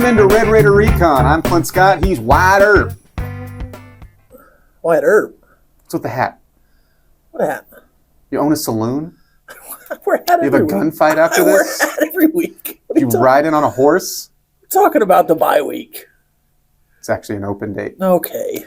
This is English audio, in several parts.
Welcome into Red Raider Recon. I'm Clint Scott. He's Wyatt Earp. Wyatt Earp? What's with the hat? What hat? You own a saloon? We're at every You have a week. gunfight after this? We're at every week. You ride in on a horse? We're talking about the bye week. It's actually an open date. Okay.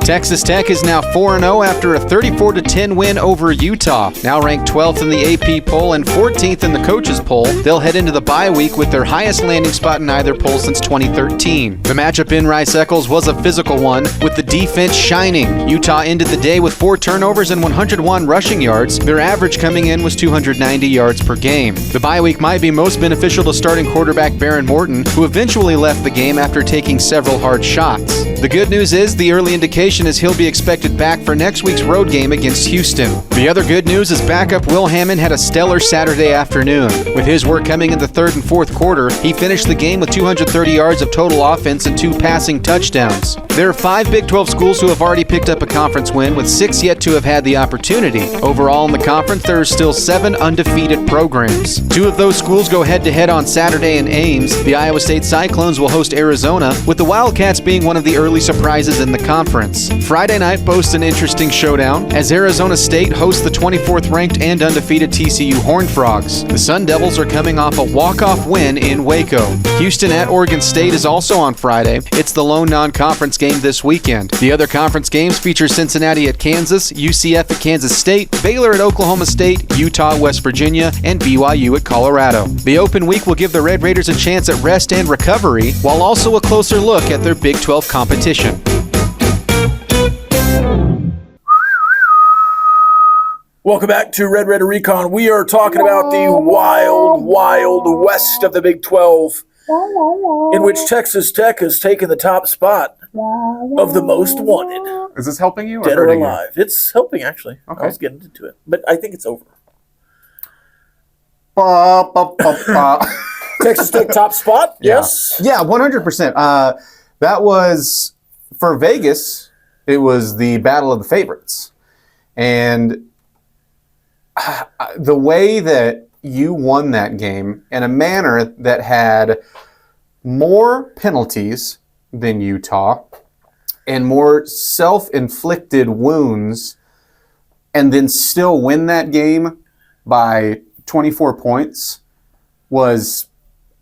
Texas Tech is now 4-0 after a 34-10 win over Utah. Now ranked 12th in the AP poll and 14th in the coaches poll, they'll head into the bye week with their highest landing spot in either poll since 2013. The matchup in Rice-Eccles was a physical one, with the defense shining. Utah ended the day with 4 turnovers and 101 rushing yards. Their average coming in was 290 yards per game. The bye week might be most beneficial to starting quarterback Baron Morton, who eventually left the game after taking several hard shots. The good news is the early indication is he'll be expected back for next week's road game against Houston. The other good news is backup Will Hammond had a stellar Saturday afternoon. With his work coming in the third and fourth quarter, he finished the game with 230 yards of total offense and 2 passing touchdowns. There are 5 Big 12 schools who have already picked up a conference win, with 6 yet to have had the opportunity. Overall in the conference, there are still 7 undefeated programs. 2 of those schools go head-to-head on Saturday in Ames. The Iowa State Cyclones will host Arizona, with the Wildcats being one of the early surprises in the conference. Friday night boasts an interesting showdown as Arizona State hosts the 24th ranked and undefeated TCU Horned Frogs. The Sun Devils are coming off a walk-off win in Waco. Houston at Oregon State is also on Friday. It's the lone non-conference game this weekend. The other conference games feature Cincinnati at Kansas, UCF at Kansas State, Baylor at Oklahoma State, Utah, West Virginia, and BYU at Colorado. The open week will give the Red Raiders a chance at rest and recovery, while also a closer look at their Big 12 competition. Welcome back to Red Raider Recon. We are talking about the wild, wild west of the Big 12, in which Texas Tech has taken the top spot of the most wanted. Is this helping you or Dead or hurting alive. It's helping, actually. Okay. I was getting into it, but I think it's over. you? Texas Tech top spot? Yeah. Yes. Yeah, 100%. That was, for Vegas, it was the battle of the favorites. And the way that you won that game in a manner that had more penalties than Utah and more self-inflicted wounds, and then still win that game by 24 points was,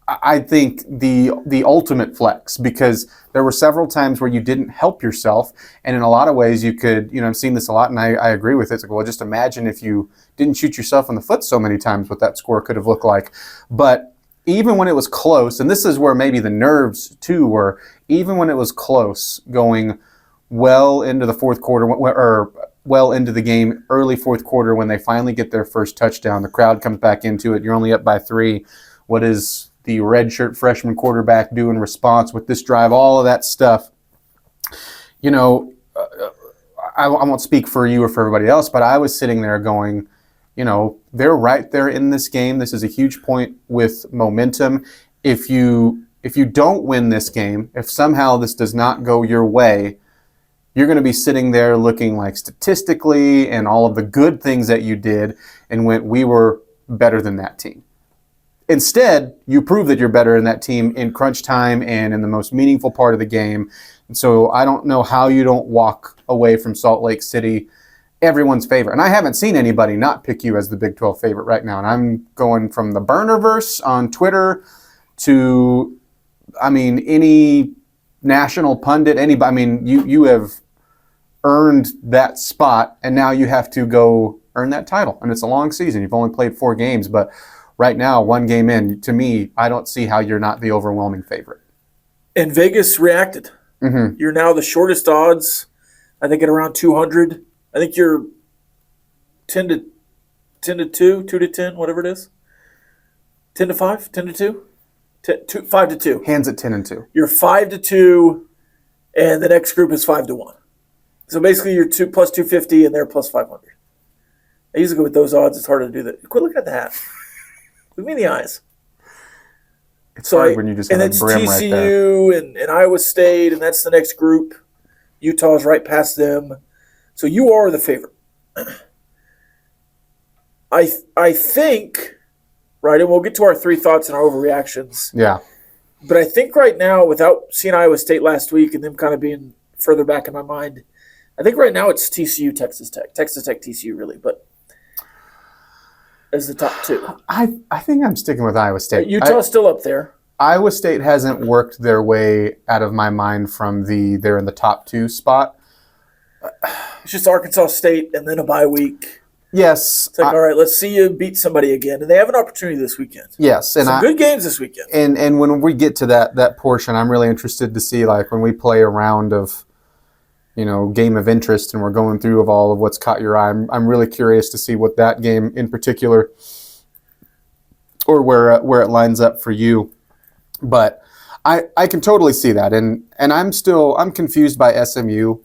I think, the ultimate flex, because there were several times where you didn't help yourself, and in a lot of ways you could, I've seen this a lot, and I agree with it. It's like, well, just imagine if you didn't shoot yourself in the foot so many times, what that score could have looked like. But even when it was close, and this is where maybe the nerves too were, even when it was close, going well into the fourth quarter, or well into the game, early fourth quarter, when they finally get their first touchdown, the crowd comes back into it, you're only up by 3. What is the redshirt freshman quarterback do in response with this drive, all of that stuff? I won't speak for you or for everybody else, but I was sitting there going, they're right there in this game. This is a huge point with momentum. If you don't win this game, if somehow this does not go your way, you're going to be sitting there looking like statistically and all of the good things that you did and went, we were better than that team. Instead, you prove that you're better than that team in crunch time and in the most meaningful part of the game. And so I don't know how you don't walk away from Salt Lake City everyone's favorite. And I haven't seen anybody not pick you as the Big 12 favorite right now. And I'm going from the Burnerverse on Twitter to, any national pundit, anybody. You have earned that spot, and now you have to go earn that title. And it's a long season. You've only played 4 games, but right now, 1 game in, to me, I don't see how you're not the overwhelming favorite. And Vegas reacted. Mm-hmm. You're now the shortest odds, I think, at around 200. I think you're 10 to 2, 2 to 10, whatever it is. 10 to 5, 10 to 2, 5 to 2. Hands at 10 and 2. You're 5 to 2, and the next group is 5 to 1. So basically, you're 2 plus 250, and they're plus 500. I usually go with those odds. It's hard to do that. Quit looking at the hat. Look me in the eyes. It's hard when you just have a brim right there. TCU and Iowa State, and that's the next group. Utah's right past them. So you are the favorite. I think right? And we'll get to our 3 thoughts and our overreactions. Yeah. But I think right now, without seeing Iowa State last week and them kind of being further back in my mind, I think right now it's TCU, Texas Tech. Texas Tech, TCU, really, but as the top 2. I think I'm sticking with Iowa State. Utah's still up there. Iowa State hasn't worked their way out of my mind from they're in the top 2 spot. It's just Arkansas State and then a bye week. Yes. It's like, all right, let's see you beat somebody again. And they have an opportunity this weekend. Yes. And some good games this weekend. And when we get to that portion, I'm really interested to see, like, when we play a round of, game of interest and we're going through of all of what's caught your eye, I'm really curious to see what that game in particular or where it lines up for you. But I can totally see that. And I'm confused by SMU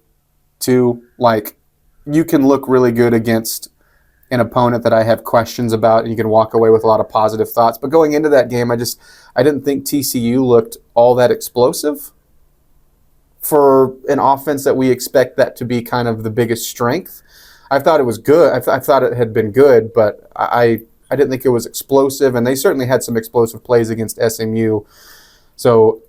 too. Like, you can look really good against an opponent that I have questions about, and you can walk away with a lot of positive thoughts. But going into that game, I didn't think TCU looked all that explosive for an offense that we expect that to be kind of the biggest strength. I thought it was good. I thought it had been good, but I didn't think it was explosive, and they certainly had some explosive plays against SMU. So,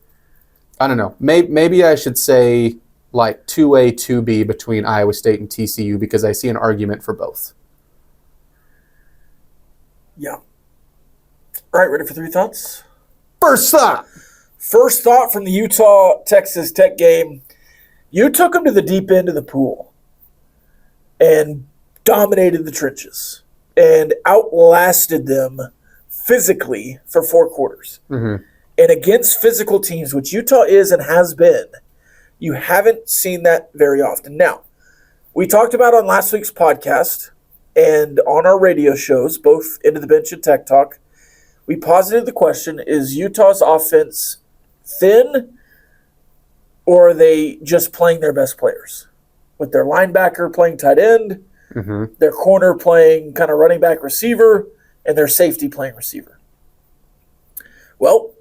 I don't know. Maybe I should say like 2A, 2B between Iowa State and TCU, because I see an argument for both. Yeah. All right, ready for 3 thoughts? First thought. First thought from the Utah-Texas Tech game. You took them to the deep end of the pool and dominated the trenches and outlasted them physically for 4 quarters. Mm-hmm. And against physical teams, which Utah is and has been, you haven't seen that very often. Now, we talked about on last week's podcast and on our radio shows, both Into the Bench and Tech Talk, we posited the question, is Utah's offense thin, or are they just playing their best players? With their linebacker playing tight end, Mm-hmm. their corner playing kind of running back receiver, and their safety playing receiver. Well,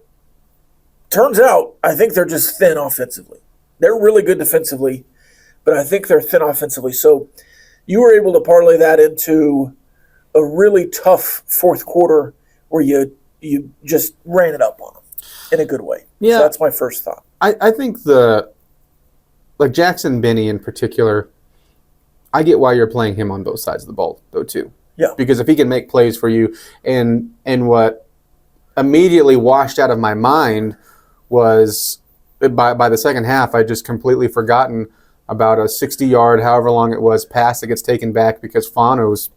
turns out I think they're just thin offensively. They're really good defensively, but I think they're thin offensively. So you were able to parlay that into a really tough 4th quarter where you just ran it up on them in a good way. Yeah. So that's my first thought. I think Jackson Benny in particular, I get why you're playing him on both sides of the ball, though, too. Yeah. Because if he can make plays for you, and what immediately washed out of my mind was by the second half, I just completely forgotten about a 60-yard, however long it was, pass that gets taken back because Fano's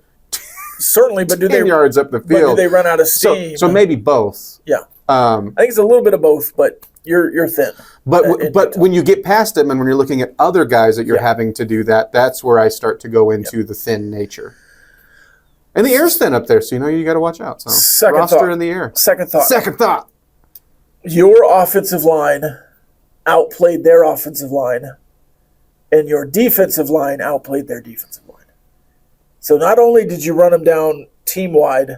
Certainly, but 10 yards up the but field. do they run out of steam? So maybe both. Yeah. I think it's a little bit of both, but you're thin. But when you get past him and when you're looking at other guys that you're having to do that, that's where I start to go into the thin nature. And the air's thin up there, so you got to watch out. So Second roster thought. in the air. Second thought. Second thought. Your offensive line outplayed their offensive line, and your defensive line outplayed their defensive line. So not only did you run them down team-wide,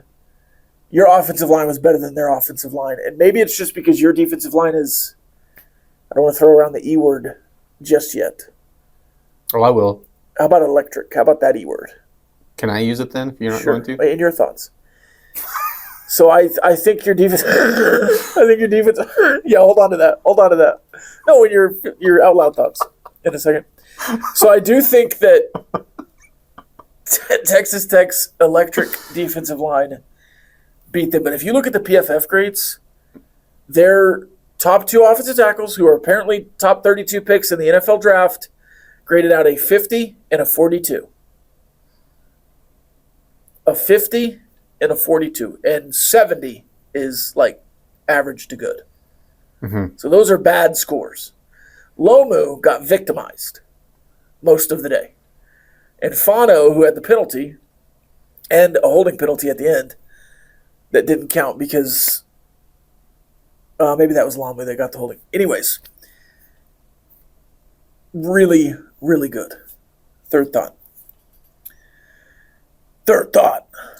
your offensive line was better than their offensive line. And maybe it's just because your defensive line is, I don't want to throw around the E word just yet. Oh, I will. How about electric? How about that E word? Can I use it then if you're not Sure. going to? In your thoughts. So I think your defense. Yeah, hold on to that. No, in your out loud thoughts in a second. So I do think that Texas Tech's electric defensive line beat them. But if you look at the PFF grades, their top 2 offensive tackles, who are apparently top 32 picks in the NFL draft, graded out a 50 and a 42. A 50 and a 42. And 70 is like average to good. Mm-hmm. So those are bad scores. Lomu got victimized most of the day. And Fano, who had the penalty, and a holding penalty at the end that didn't count because maybe that was Lomu that got the holding. Anyways, really, really good. Third thought.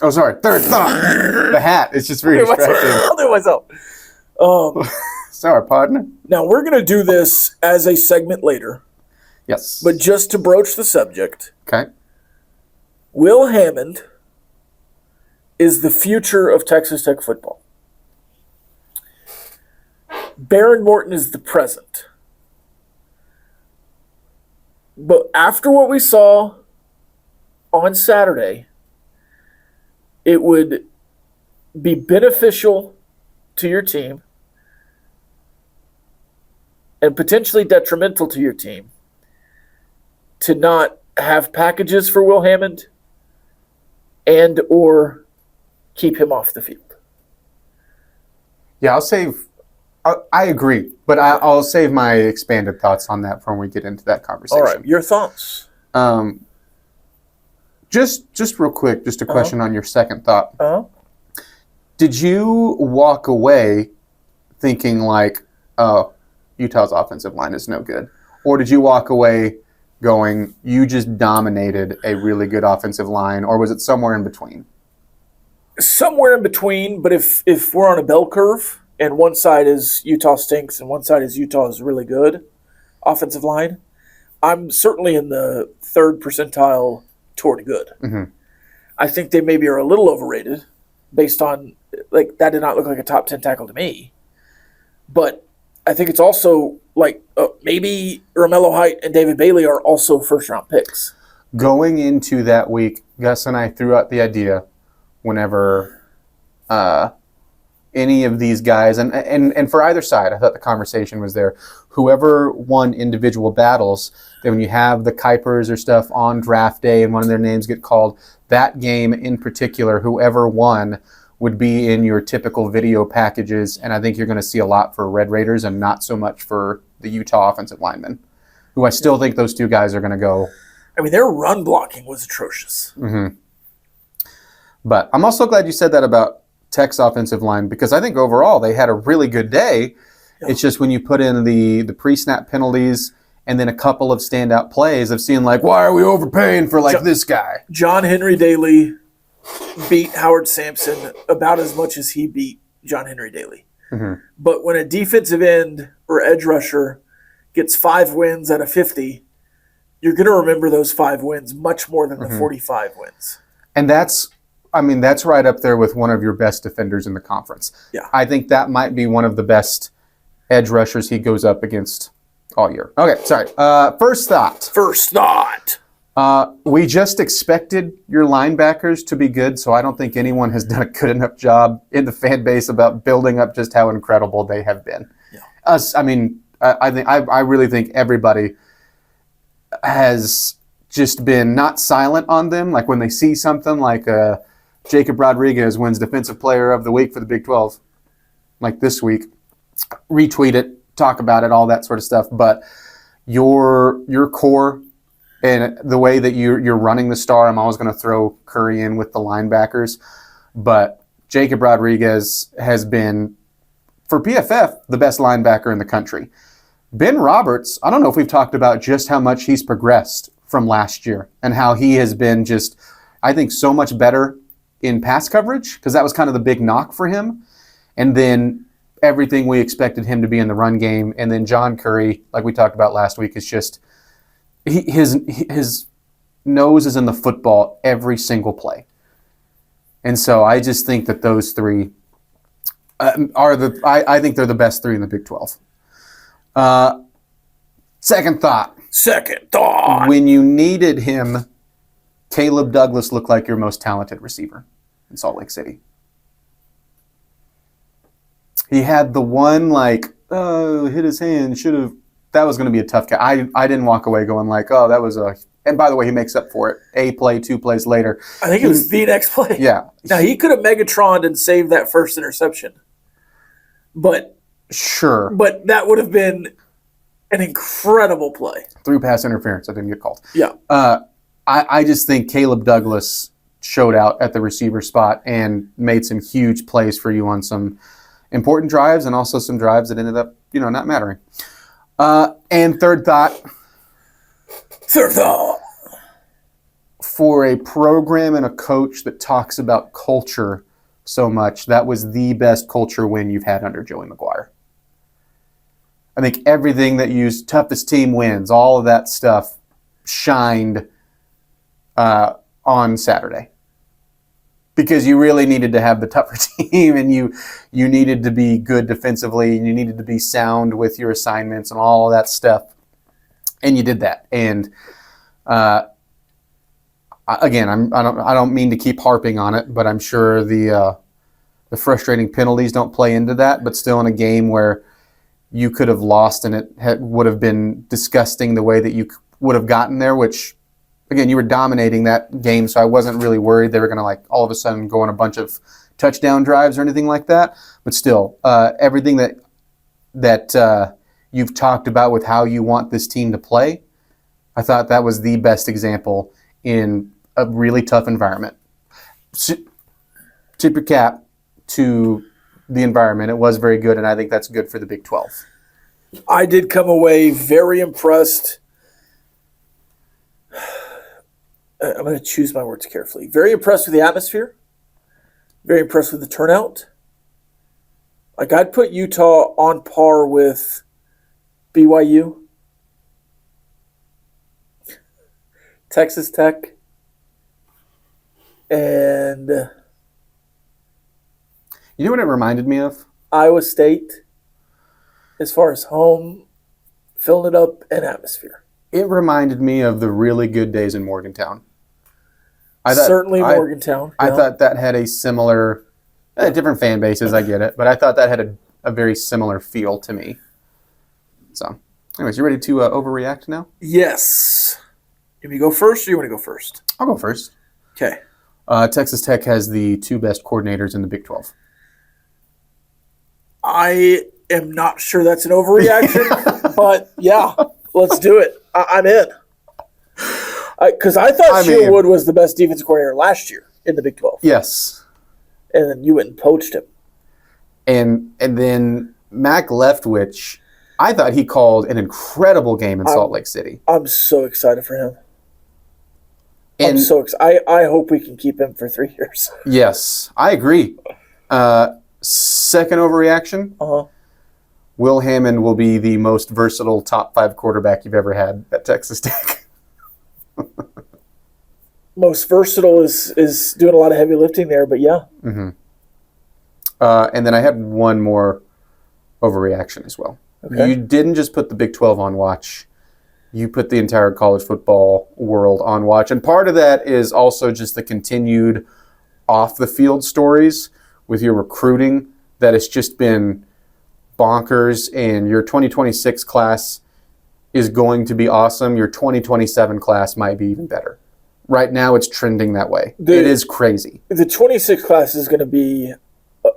Oh, sorry. Third thought. The hat. It's just very distracting. I'll do it myself. Sorry, partner. Now, we're going to do this as a segment later, Yes. but just to broach the subject, Okay. Will Hammond is the future of Texas Tech football. Baron Morton is the present. But after what we saw on Saturday, it would be beneficial to your team and potentially detrimental to your team to not have packages for Will Hammond and or keep him off the field. Yeah, I agree, but I'll save my expanded thoughts on that for when we get into that conversation. All right, your thoughts? Just real quick, just a question on your second thought. Did you walk away thinking like, oh, Utah's offensive line is no good? Or did you walk away going, you just dominated a really good offensive line, or was it somewhere in between? Somewhere in between, but if we're on a bell curve and one side is Utah stinks and one side is Utah is really good offensive line, I'm certainly in the third percentile toward good. Mm-hmm. I think they maybe are a little overrated based on, like, that did not look like a top 10 tackle to me. But I think it's also like maybe Romello Height and David Bailey are also first-round picks. Going into that week, Gus and I threw out the idea whenever any of these guys, and for either side, I thought the conversation was there, whoever won individual battles, then when you have the Kuipers or stuff on draft day and one of their names get called, that game in particular, whoever won would be in your typical video packages, and I think you're going to see a lot for Red Raiders and not so much for the Utah offensive linemen, who I still think those two guys are going to go. I mean, their run blocking was atrocious. Mm-hmm. But I'm also glad you said that about Tech's offensive line, because I think overall they had a really good day. Yeah. It's just when you put in the pre-snap penalties and then a couple of standout plays of seeing like, why are we overpaying for this guy? John Henry Daly beat Howard Sampson about as much as he beat John Henry Daly. Mm-hmm. But when a defensive end or edge rusher gets 5 wins out of 50, you're going to remember those 5 wins much more than the 45 wins. And that's right up there with one of your best defenders in the conference. Yeah. I think that might be one of the best edge rushers he goes up against all year. Okay, sorry. First thought. We just expected your linebackers to be good, so I don't think anyone has done a good enough job in the fan base about building up just how incredible they have been. Yeah. I really think everybody has just been not silent on them. Like when they see something like Jacob Rodriguez wins Defensive Player of the Week for the Big 12, like this week, retweet it, talk about it, all that sort of stuff. But your core and the way that you're running the star, I'm always going to throw Curry in with the linebackers. But Jacob Rodriguez has been, for PFF, the best linebacker in the country. Ben Roberts, I don't know if we've talked about just how much he's progressed from last year and how he has been just, I think, so much better in pass coverage, because that was kind of the big knock for him. And then everything we expected him to be in the run game. And then John Curry, like we talked about last week, is just his nose is in the football every single play. And so I just think that those three I think they're the best 3 in the Big 12. Second thought. When you needed him, Caleb Douglas looked like your most talented receiver in Salt Lake City. He had the one hit his hand, should have. That was going to be a tough catch. I didn't walk away going like, oh, that was a. And by the way, he makes up for it. A play, 2 plays later. I think it was the next play. Yeah. Now he could have Megatroned and saved that first interception, but sure. But that would have been an incredible play. Through pass interference, that didn't get called. Yeah. I just think Caleb Douglas showed out at the receiver spot and made some huge plays for you on some important drives and also some drives that ended up, not mattering. And third thought. For a program and a coach that talks about culture so much, that was the best culture win you've had under Joey McGuire. I think everything that used toughest team wins, all of that stuff shined on Saturday. because you really needed to have the tougher team, and you needed to be good defensively, and you needed to be sound with your assignments and all of that stuff, and you did that. And again, I don't mean to keep harping on it, but I'm sure the frustrating penalties don't play into that. But still, in a game where you could have lost and it would have been disgusting the way that you would have gotten there, which, again, you were dominating that game, so I wasn't really worried they were going to, like, all of a sudden go on a bunch of touchdown drives or anything like that. But still, everything that you've talked about with how you want this team to play, I thought that was the best example in a really tough environment. Tip your cap to the environment. It was very good, and I think that's good for the Big 12. I did come away very impressed. I'm going to choose my words carefully. Very impressed with the atmosphere. Very impressed with the turnout. Like, I'd put Utah on par with BYU, Texas Tech, and You know what it reminded me of? Iowa State, as far as home, filling it up, and atmosphere. It reminded me of the really good days in Morgantown. Certainly Morgantown. I yeah. thought that had a similar, different fan bases, I get it, but I thought that had a very similar feel to me. So, anyways, you ready to overreact now? Yes. You want me to go first, or you want to go first? I'll go first. Okay. Texas Tech has the two best coordinators in the Big 12. I am not sure that's an overreaction, but yeah, let's do it. I'm in. Because I thought Shieldwood was the best defensive coordinator last year in the Big 12. Yes. And then you went and poached him. And then Mac Leftwich, I thought he called an incredible game in Salt Lake City. I'm so excited for him. And I'm so excited. I hope we can keep him for 3 years. Yes, I agree. Second overreaction, Will Hammond will be the most versatile top 5 quarterback you've ever had at Texas Tech. Most versatile is doing a lot of heavy lifting there, but yeah. Mm-hmm. And then I had one more overreaction as well. Okay. You didn't just put the Big 12 on watch. You put the entire college football world on watch. And part of that is also just the continued off-the-field stories with your recruiting that has just been bonkers. And your 2026 class is going to be awesome. Your 2027 class might be even better. Right now, it's trending that way. It is crazy. The 26 class is going to be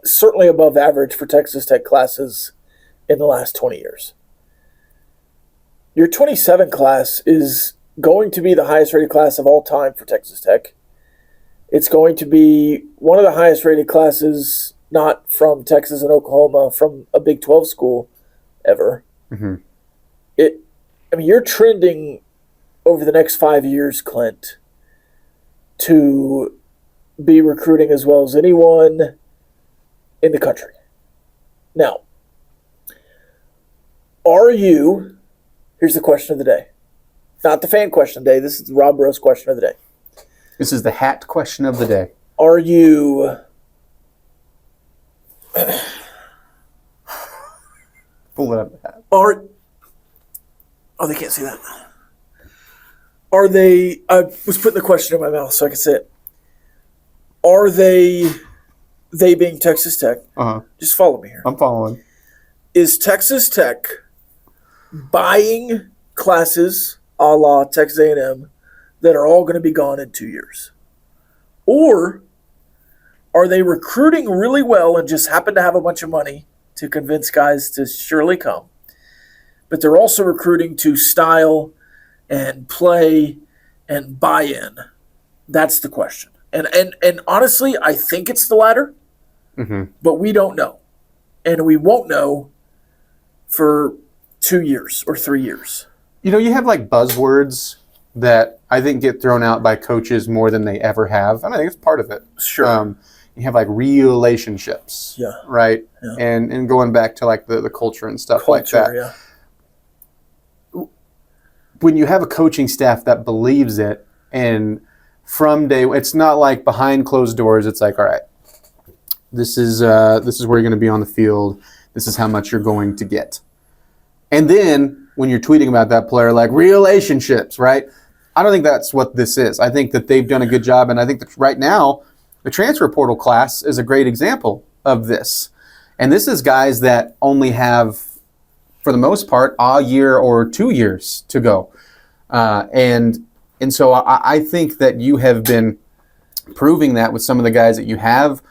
certainly above average for Texas Tech classes in the last 20 years. Your 27 class is going to be the highest rated class of all time for Texas Tech. It's going to be one of the highest rated classes, not from Texas and Oklahoma, from a Big 12 school ever. Mm-hmm. You're trending over the next 5 years, Clint, to be recruiting as well as anyone in the country. Now, here's the question of the day. Not the fan question of the day. This is the Rob Rose question of the day. This is the hat question of the day. Are you... Pull it up the hat. Oh, they can't see that. Are they... I was putting the question in my mouth so I could say it. Are they being Texas Tech? Uh-huh. Just follow me here. I'm following. Is Texas Tech buying classes a la Texas A&M that are all going to be gone in 2 years? Or are they recruiting really well and just happen to have a bunch of money to convince guys to surely come? But they're also recruiting to style and play and buy in. That's the question. And honestly, I think it's the latter, but we don't know. And we won't know for 2 years or 3 years. You have like buzzwords that I think get thrown out by coaches more than they ever have. And I think it's part of it. Sure. You have like relationships. Yeah. Right? Yeah. And going back to like the culture and stuff like that. Yeah. When you have a coaching staff that believes it and from day. It's not like behind closed doors. It's like, all right, this is where you're going to be on the field. This is how much you're going to get. And then when you're tweeting about that player, like relationships, right? I don't think that's what this is. I think that they've done a good job, and I think that right now the transfer portal class is a great example of this. And this is guys that only have, for the most part, a year or 2 years to go. And so I think that you have been proving that with some of the guys that you have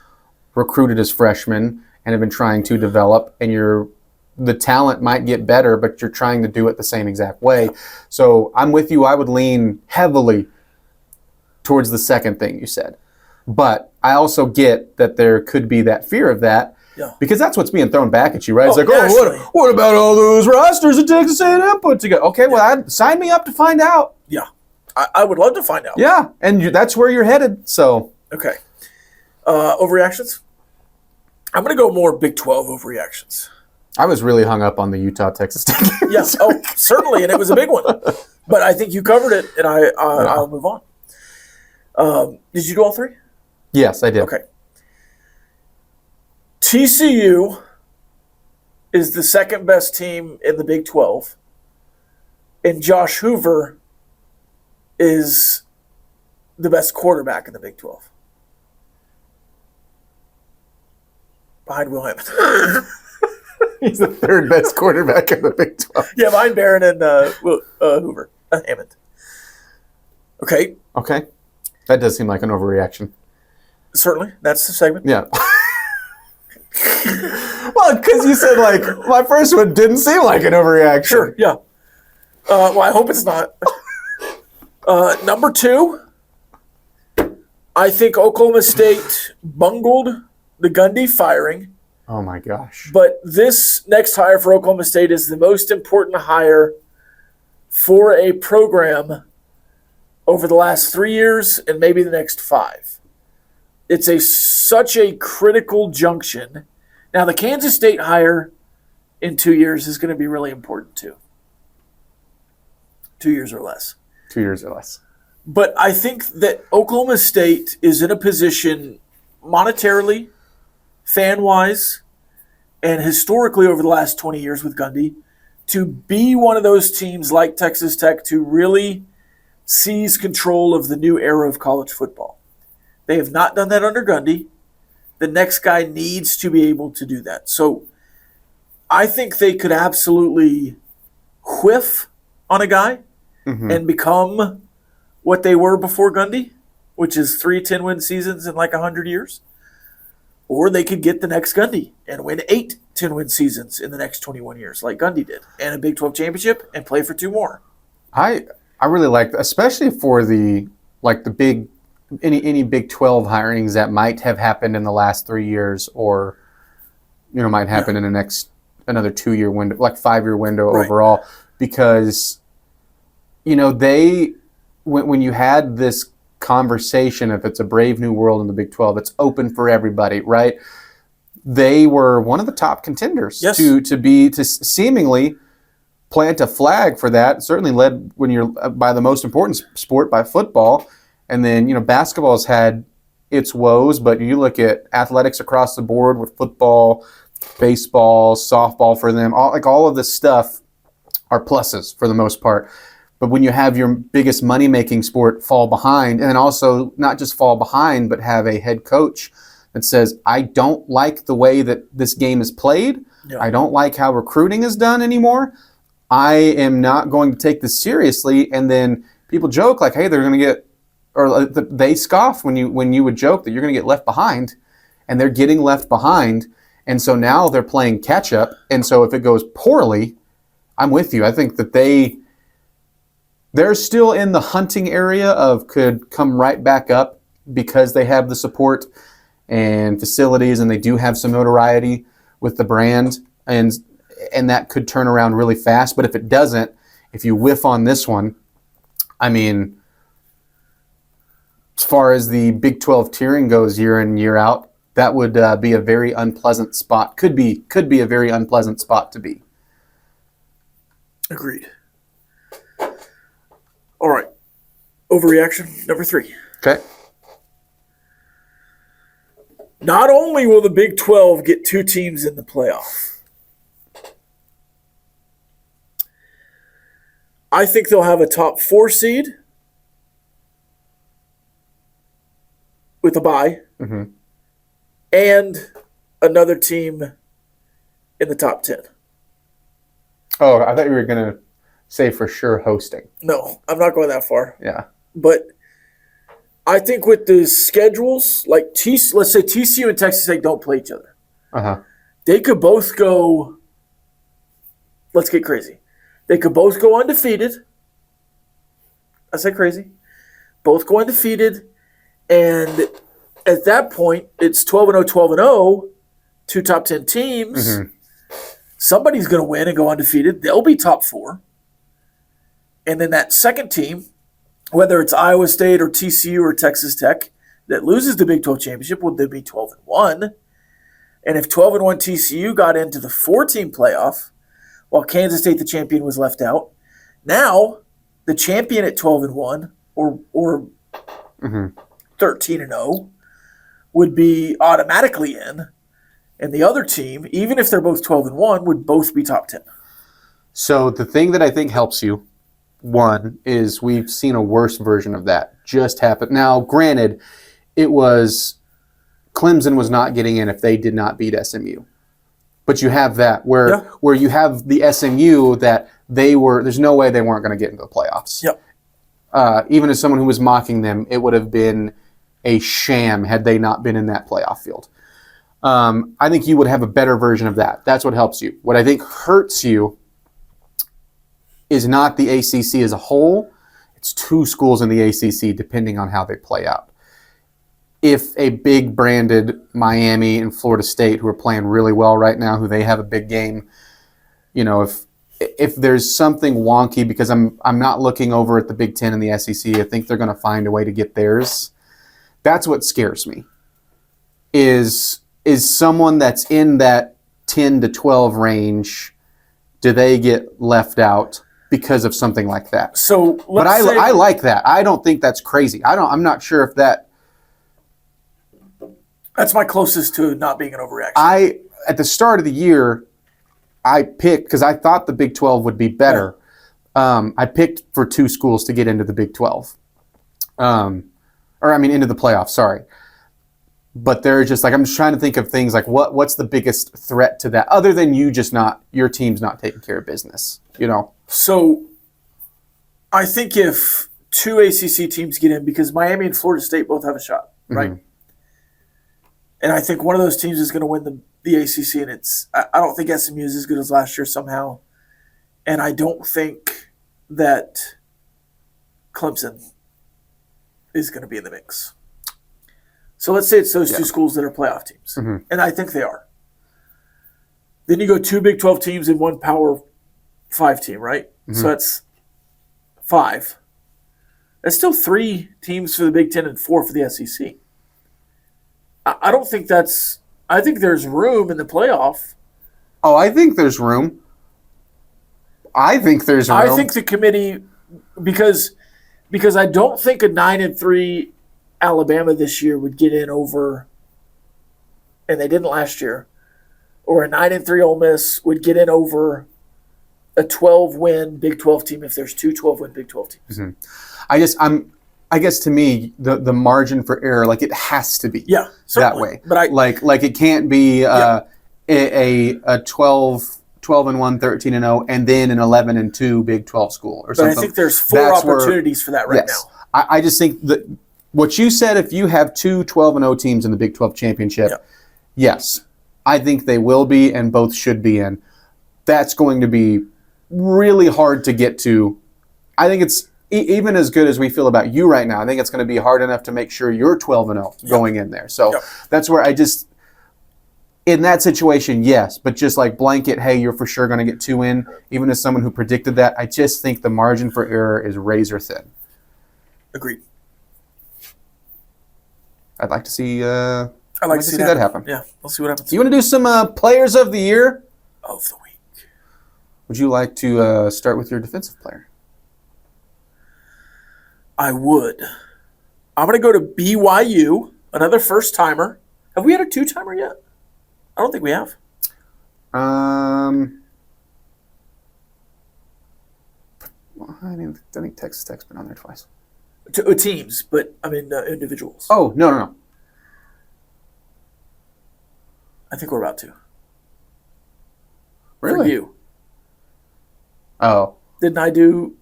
recruited as freshmen and have been trying to develop, and the talent might get better, but you're trying to do it the same exact way. So I'm with you. I would lean heavily towards the second thing you said. But I also get that there could be that fear of that, because that's what's being thrown back at you, right? It's like, what about all those rosters that Texas A&M put together? Okay, well, sign me up to find out. Yeah, I would love to find out. Yeah, and that's where you're headed. So okay, overreactions. I'm going to go more Big 12 overreactions. I was really hung up on the Utah-Texas Tech game. Yeah, certainly, and it was a big one. But I think you covered it, and I'll move on. Did you do all three? Yes, I did. Okay. TCU is the second best team in the Big 12, and Josh Hoover is the best quarterback in the Big 12. Behind Will Hammond. He's the third best quarterback in the Big 12. Yeah, behind Barron and Hoover. Hammond. Okay. Okay. That does seem like an overreaction. Certainly. That's the segment. Yeah. Well, because you said, like, my first one didn't seem like an overreaction. Sure, yeah. Well, I hope it's not. Number 2, I think Oklahoma State bungled the Gundy firing. Oh, my gosh. But this next hire for Oklahoma State is the most important hire for a program over the last 3 years and maybe the next 5. It's such a critical junction. Now, the Kansas State hire in 2 years is going to be really important too. 2 years or less. 2 years or less. But I think that Oklahoma State is in a position monetarily, fan-wise, and historically over the last 20 years with Gundy to be one of those teams like Texas Tech to really seize control of the new era of college football. They have not done that under Gundy. The next guy needs to be able to do that. So I think they could absolutely whiff on a guy and become what they were before Gundy, which is 3 10-win seasons in like 100 years. Or they could get the next Gundy and win 8 10-win seasons in the next 21 years like Gundy did, and a Big 12 championship and play for 2 more. I really like, especially for the big any Big 12 hirings that might have happened in the last 3 years, or might happen in the next another 2-year window, like 5-year window overall, because when you had this conversation, if it's a brave new world in the Big 12, it's open for everybody, right? They were one of the top contenders to seemingly plant a flag for that. Certainly led when you're by the most important sport, by football. And then, basketball's had its woes, but you look at athletics across the board with football, baseball, softball for them, all of this stuff are pluses for the most part. But when you have your biggest money-making sport fall behind, and then also not just fall behind, but have a head coach that says, I don't like the way that this game is played. Yeah. I don't like how recruiting is done anymore. I am not going to take this seriously. And then people joke like, hey, they're going to get, or they scoff when you would joke that you're going to get left behind, and they're getting left behind. And so now they're playing catch up. And so if it goes poorly, I'm with you. I think that they're still in the hunting area of could come right back up because they have the support and facilities, and they do have some notoriety with the brand, and that could turn around really fast. But if it doesn't, if you whiff on this one, I mean, as far as the Big 12 tiering goes year in, year out, that would be a very unpleasant spot. Could be a very unpleasant spot to be. Agreed. All right. Overreaction number 3. Okay. Not only will the Big 12 get 2 teams in the playoff, I think they'll have a top 4 seed with a bye and another team in the top 10. Oh, I thought you were going to say for sure hosting. No, I'm not going that far. Yeah. But I think with the schedules, like let's say TCU and Texas Tech don't play each other. They could both go, let's get crazy. They could both go undefeated. I said crazy. Both go undefeated. And at that point, it's 12-0, 12-0, 2 top 10 teams. Somebody's going to win and go undefeated. They'll be top 4. And then that second team, whether it's Iowa State or TCU or Texas Tech, that loses the Big 12 championship, would they be 12-1? And if 12-1 TCU got into the 4-team playoff, while Kansas State, the champion, was left out, now the champion at 12-1 or 13-0 would be automatically in, and the other team, even if they're both 12-1, would both be top 10. So the thing that I think helps you, one, is we've seen a worse version of that just happen. Now, granted, it was Clemson was not getting in if they did not beat SMU. But you have that where you have the SMU that there's no way they weren't going to get into the playoffs. Yep. Even as someone who was mocking them, it would have been a sham had they not been in that playoff field. I think you would have a better version of that. That's what helps you. What I think hurts you is not the ACC as a whole. It's 2 schools in the ACC, depending on how they play out. If a big branded Miami and Florida State, who are playing really well right now, who they have a big game, if there's something wonky, because I'm not looking over at the Big Ten and the SEC, I think they're going to find a way to get theirs. That's what scares me. Is someone that's in that 10 to 12 range, do they get left out because of something like that? So, I like that. I don't think that's crazy. I'm not sure if that. That's my closest to not being an overreaction. At the start of the year, I picked, because I thought the Big 12 would be better. I picked for 2 schools to get into the Big 12. Into the playoffs, sorry. But they're just like, I'm just trying to think of things like what's the biggest threat to that, other than your team's not taking care of business, So I think if 2 ACC teams get in, because Miami and Florida State both have a shot, right? And I think one of those teams is going to win the ACC, and I don't think SMU is as good as last year somehow. And I don't think that Clemson is going to be in the mix. So let's say it's those 2 schools that are playoff teams. And I think they are. Then you go 2 Big 12 teams and 1 Power 5 team, right? So that's 5. That's still 3 teams for the Big 10 and 4 for the SEC. I don't think that's – I think there's room in the playoff. Oh, I think there's room. I think the committee – because I don't think a 9-3 Alabama this year would get in over – and they didn't last year – or a 9-3 Ole Miss would get in over a 12-win Big 12 team if there's 2 12-win Big 12 teams. I guess to me, the margin for error, like it has to be that way. But like it can't be a 12-1, 13-0, and then an 11-2 Big 12 school or something. But I think there's 4 opportunities for that right now. I just think that what you said, if you have 2 12-0 teams in the Big 12 championship, yes, I think they will be, and both should be in. That's going to be really hard to get to. I think it's even as good as we feel about you right now. I think it's going to be hard enough to make sure you're 12-0 going in there. So that's where in that situation, yes, but just like blanket, hey, you're for sure going to get 2 in, even as someone who predicted that, I just think the margin for error is razor thin. Agreed. I'd like to see I'd like to see that happen. Yeah, we'll see what happens. You want to do some players of the year? Of the week. Would you like to start with your defensive player? I would I'm going to go to BYU, another first-timer. Have we had a two-timer yet? I don't think we have. Well, I think Texas Tech's been on there twice. Teams, but I mean individuals. Oh, no. I think we're about to. Really? For you. Oh. Didn't I do...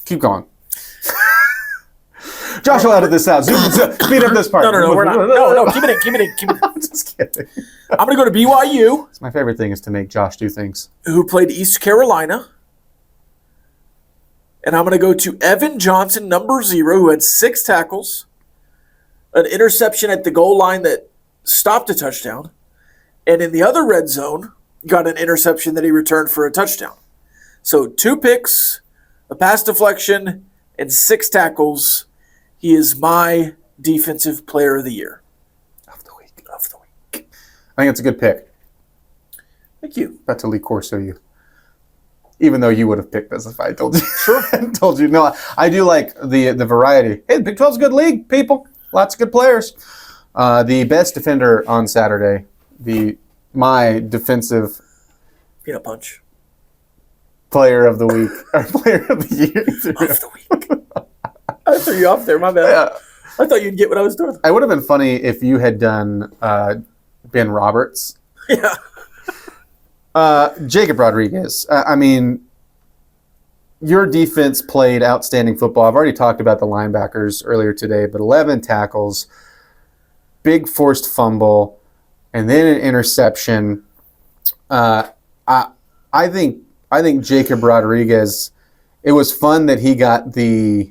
Keep going. Josh will edit this out. Speed up this part. No, we're not. No, keep it in. I'm just kidding. I'm going to go to BYU. My favorite thing is to make Josh do things. Who played East Carolina. And I'm going to go to Evan Johnson, number 0, who had 6 tackles, an interception at the goal line that stopped a touchdown, and in the other red zone, got an interception that he returned for a touchdown. So 2 picks, a pass deflection, and 6 tackles. He is my defensive player of the year. Of the week. I think it's a good pick. Thank you. About to Lee Corso you. Even though you would have picked this if I told you. Sure. told you. No, I do like the variety. Hey, the Big 12's a good league, people. Lots of good players. The best defender on Saturday, my defensive Peanut punch. player of the week, or player of the year. Of the week. I threw you off there, my bad. Yeah. I thought you'd get what I was doing. It would have been funny if you had done Ben Roberts. Yeah. Jacob Rodriguez. I mean, your defense played outstanding football. I've already talked about the linebackers earlier today, but 11 tackles, big forced fumble, and then an interception. I think Jacob Rodriguez. It was fun that he got the,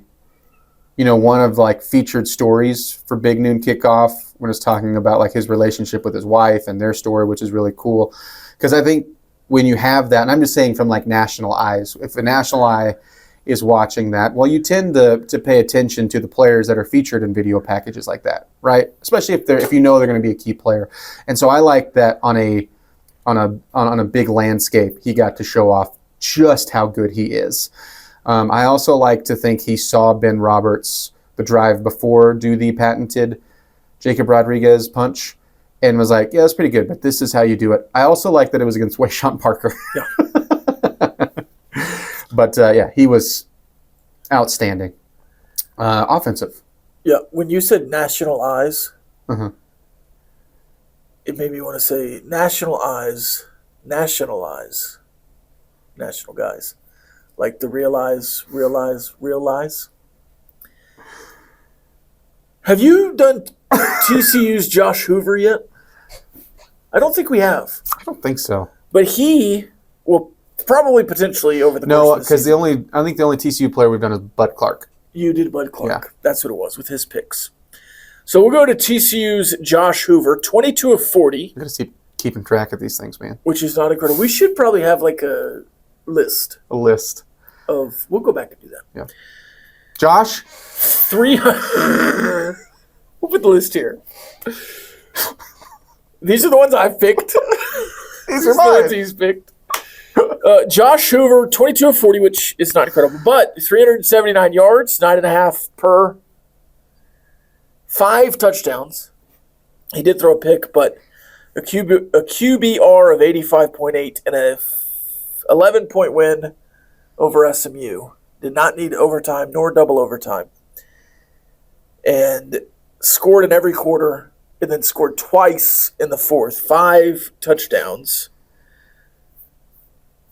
one of like featured stories for Big Noon Kickoff when it's talking about like his relationship with his wife and their story, which is really cool. Because I think when you have that, and I'm just saying from like national eyes, if a national eye is watching that, well, you tend to pay attention to the players that are featured in video packages like that, right? Especially if you know they're going to be a key player. And so I like that on a big landscape, he got to show off just how good he is. I also like to think he saw Ben Roberts the drive before do the patented Jacob Rodriguez punch. And was like, yeah, that's pretty good, but this is how you do it. I also like that it was against Wayshawn Parker. Yeah. But, he was outstanding. Offensive. Yeah, when you said national eyes, Uh-huh. it made me want to say national eyes, national guys. Like the realize. Have you done TCU's Josh Hoover yet? I don't think we have. I don't think so. But he will probably potentially over the course No, of the because season. I think the only TCU player we've done is Bud Clark. You did Bud Clark. Yeah. That's what it was with his picks. So we'll go to TCU's Josh Hoover, 22 of 40. You got to keeping track of these things, man. Which is not incredible. We should probably have like a list A list. of. We'll go back and do that. Yeah. Josh? 300. We'll put the list here. These are the ones I've picked. These These are the ones he's picked. Josh Hoover, 22 of 40, which is not incredible, but 379 yards, 9.5 per, 5 touchdowns. He did throw a pick, but a QBR of 85.8 and a 11-point win over SMU. Did not need overtime nor double overtime. And scored in every quarter and then scored twice in the fourth. 5 touchdowns.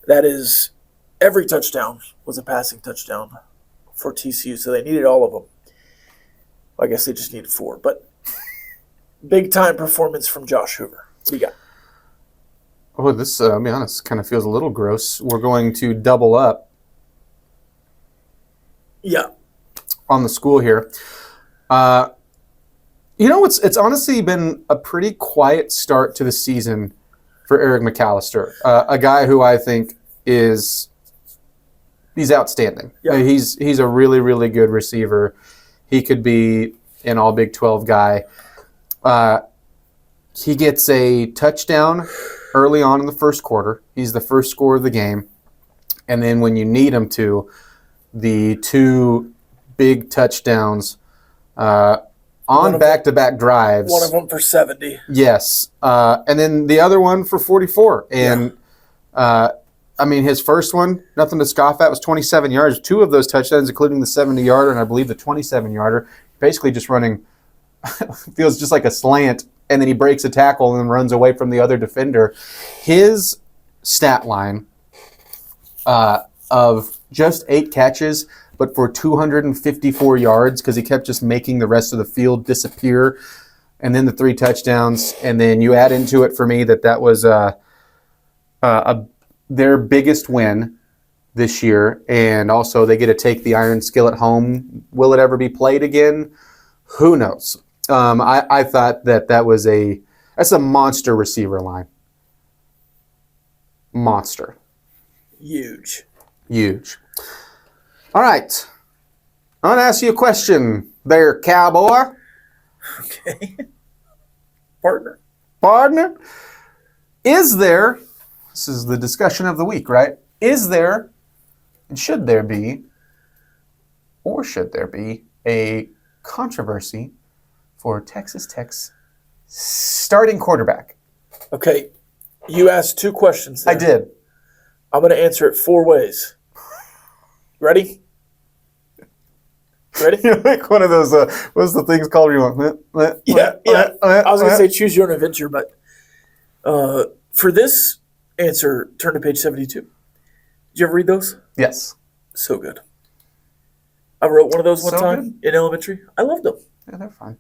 That is, every touchdown was a passing touchdown for TCU, so they needed all of them. I guess they just needed 4, but big-time performance from Josh Hoover. What do you got? Oh, this, I'll be honest, kind of feels a little gross. We're going to double up Yeah. on the school here. It's honestly been a pretty quiet start to the season for Eric McAllister, a guy who I think he's outstanding. Yeah. He's a really, really good receiver. He could be an all Big 12 guy. He gets a touchdown early on in the first quarter. He's the first scorer of the game. And then when you need him to, the 2 big touchdowns on back-to-back drives. One of them for 70. Yes. And then the other one for 44. And, his first one, nothing to scoff at, was 27 yards. 2 of those touchdowns, including the 70-yarder and I believe the 27-yarder, basically just running, feels just like a slant, and then he breaks a tackle and runs away from the other defender. His stat line of just 8 catches, but for 254 yards because he kept just making the rest of the field disappear, and then the 3 touchdowns, and then you add into it for me that was their biggest win this year, and also they get to take the Iron Skillet home. Will it ever be played again? Who knows? I thought that's a monster receiver line. Monster. Huge. All right. I want to ask you a question there, cowboy. Okay. Partner. Is there, this is the discussion of the week, right? Is there, and should there be a controversy for Texas Tech's starting quarterback? Okay. You asked 2 questions there. I did. I'm going to answer it 4 ways. Ready? You're like one of those, what's the things called? I was going to say choose your own adventure, but for this answer, turn to page 72. Did you ever read those? Yes. So good. I wrote one of those one So time in elementary. I loved them. Yeah, they're fine.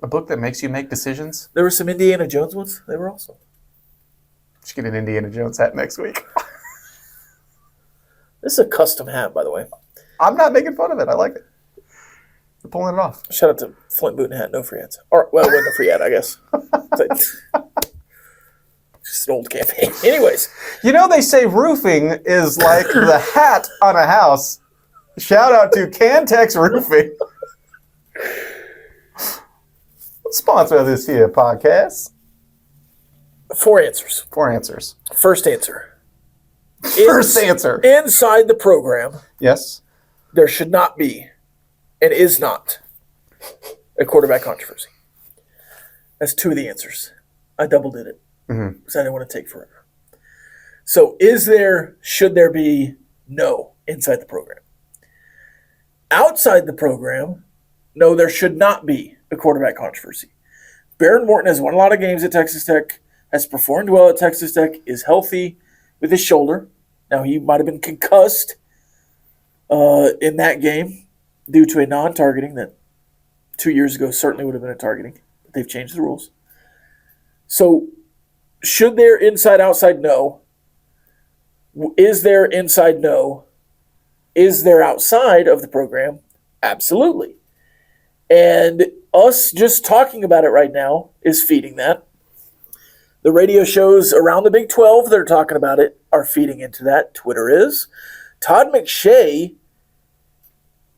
A book that makes you make decisions? There were some Indiana Jones ones. They were awesome. Should get an Indiana Jones hat next week. This is a custom hat, by the way. I'm not making fun of it. I like it. You're pulling it off. Shout out to Flint Boot and Hat, no free hats. Or, well, it wasn't a free hat, I guess. It's just an old campaign. Anyways. You know, they say roofing is like the hat on a house. Shout out to Cantex Roofing. Sponsor of this here podcast. 4 answers. 4 answers. First answer. First answer. Inside the program, Yes. there should not be and is not a quarterback controversy. That's 2 of the answers. I double did it because I didn't want to take forever. So should there be? No, inside the program. Outside the program, no, there should not be a quarterback controversy. Baron Morton has won a lot of games at Texas Tech, has performed well at Texas Tech, is healthy with his shoulder. Now, he might have been concussed in that game due to a non-targeting that 2 years ago certainly would have been a targeting. But they've changed the rules. So, should there inside, outside? No. Is there inside? No. Is there outside of the program? Absolutely. And us just talking about it right now is feeding that. The radio shows around the Big 12 that are talking about it are feeding into that. Twitter is. Todd McShay,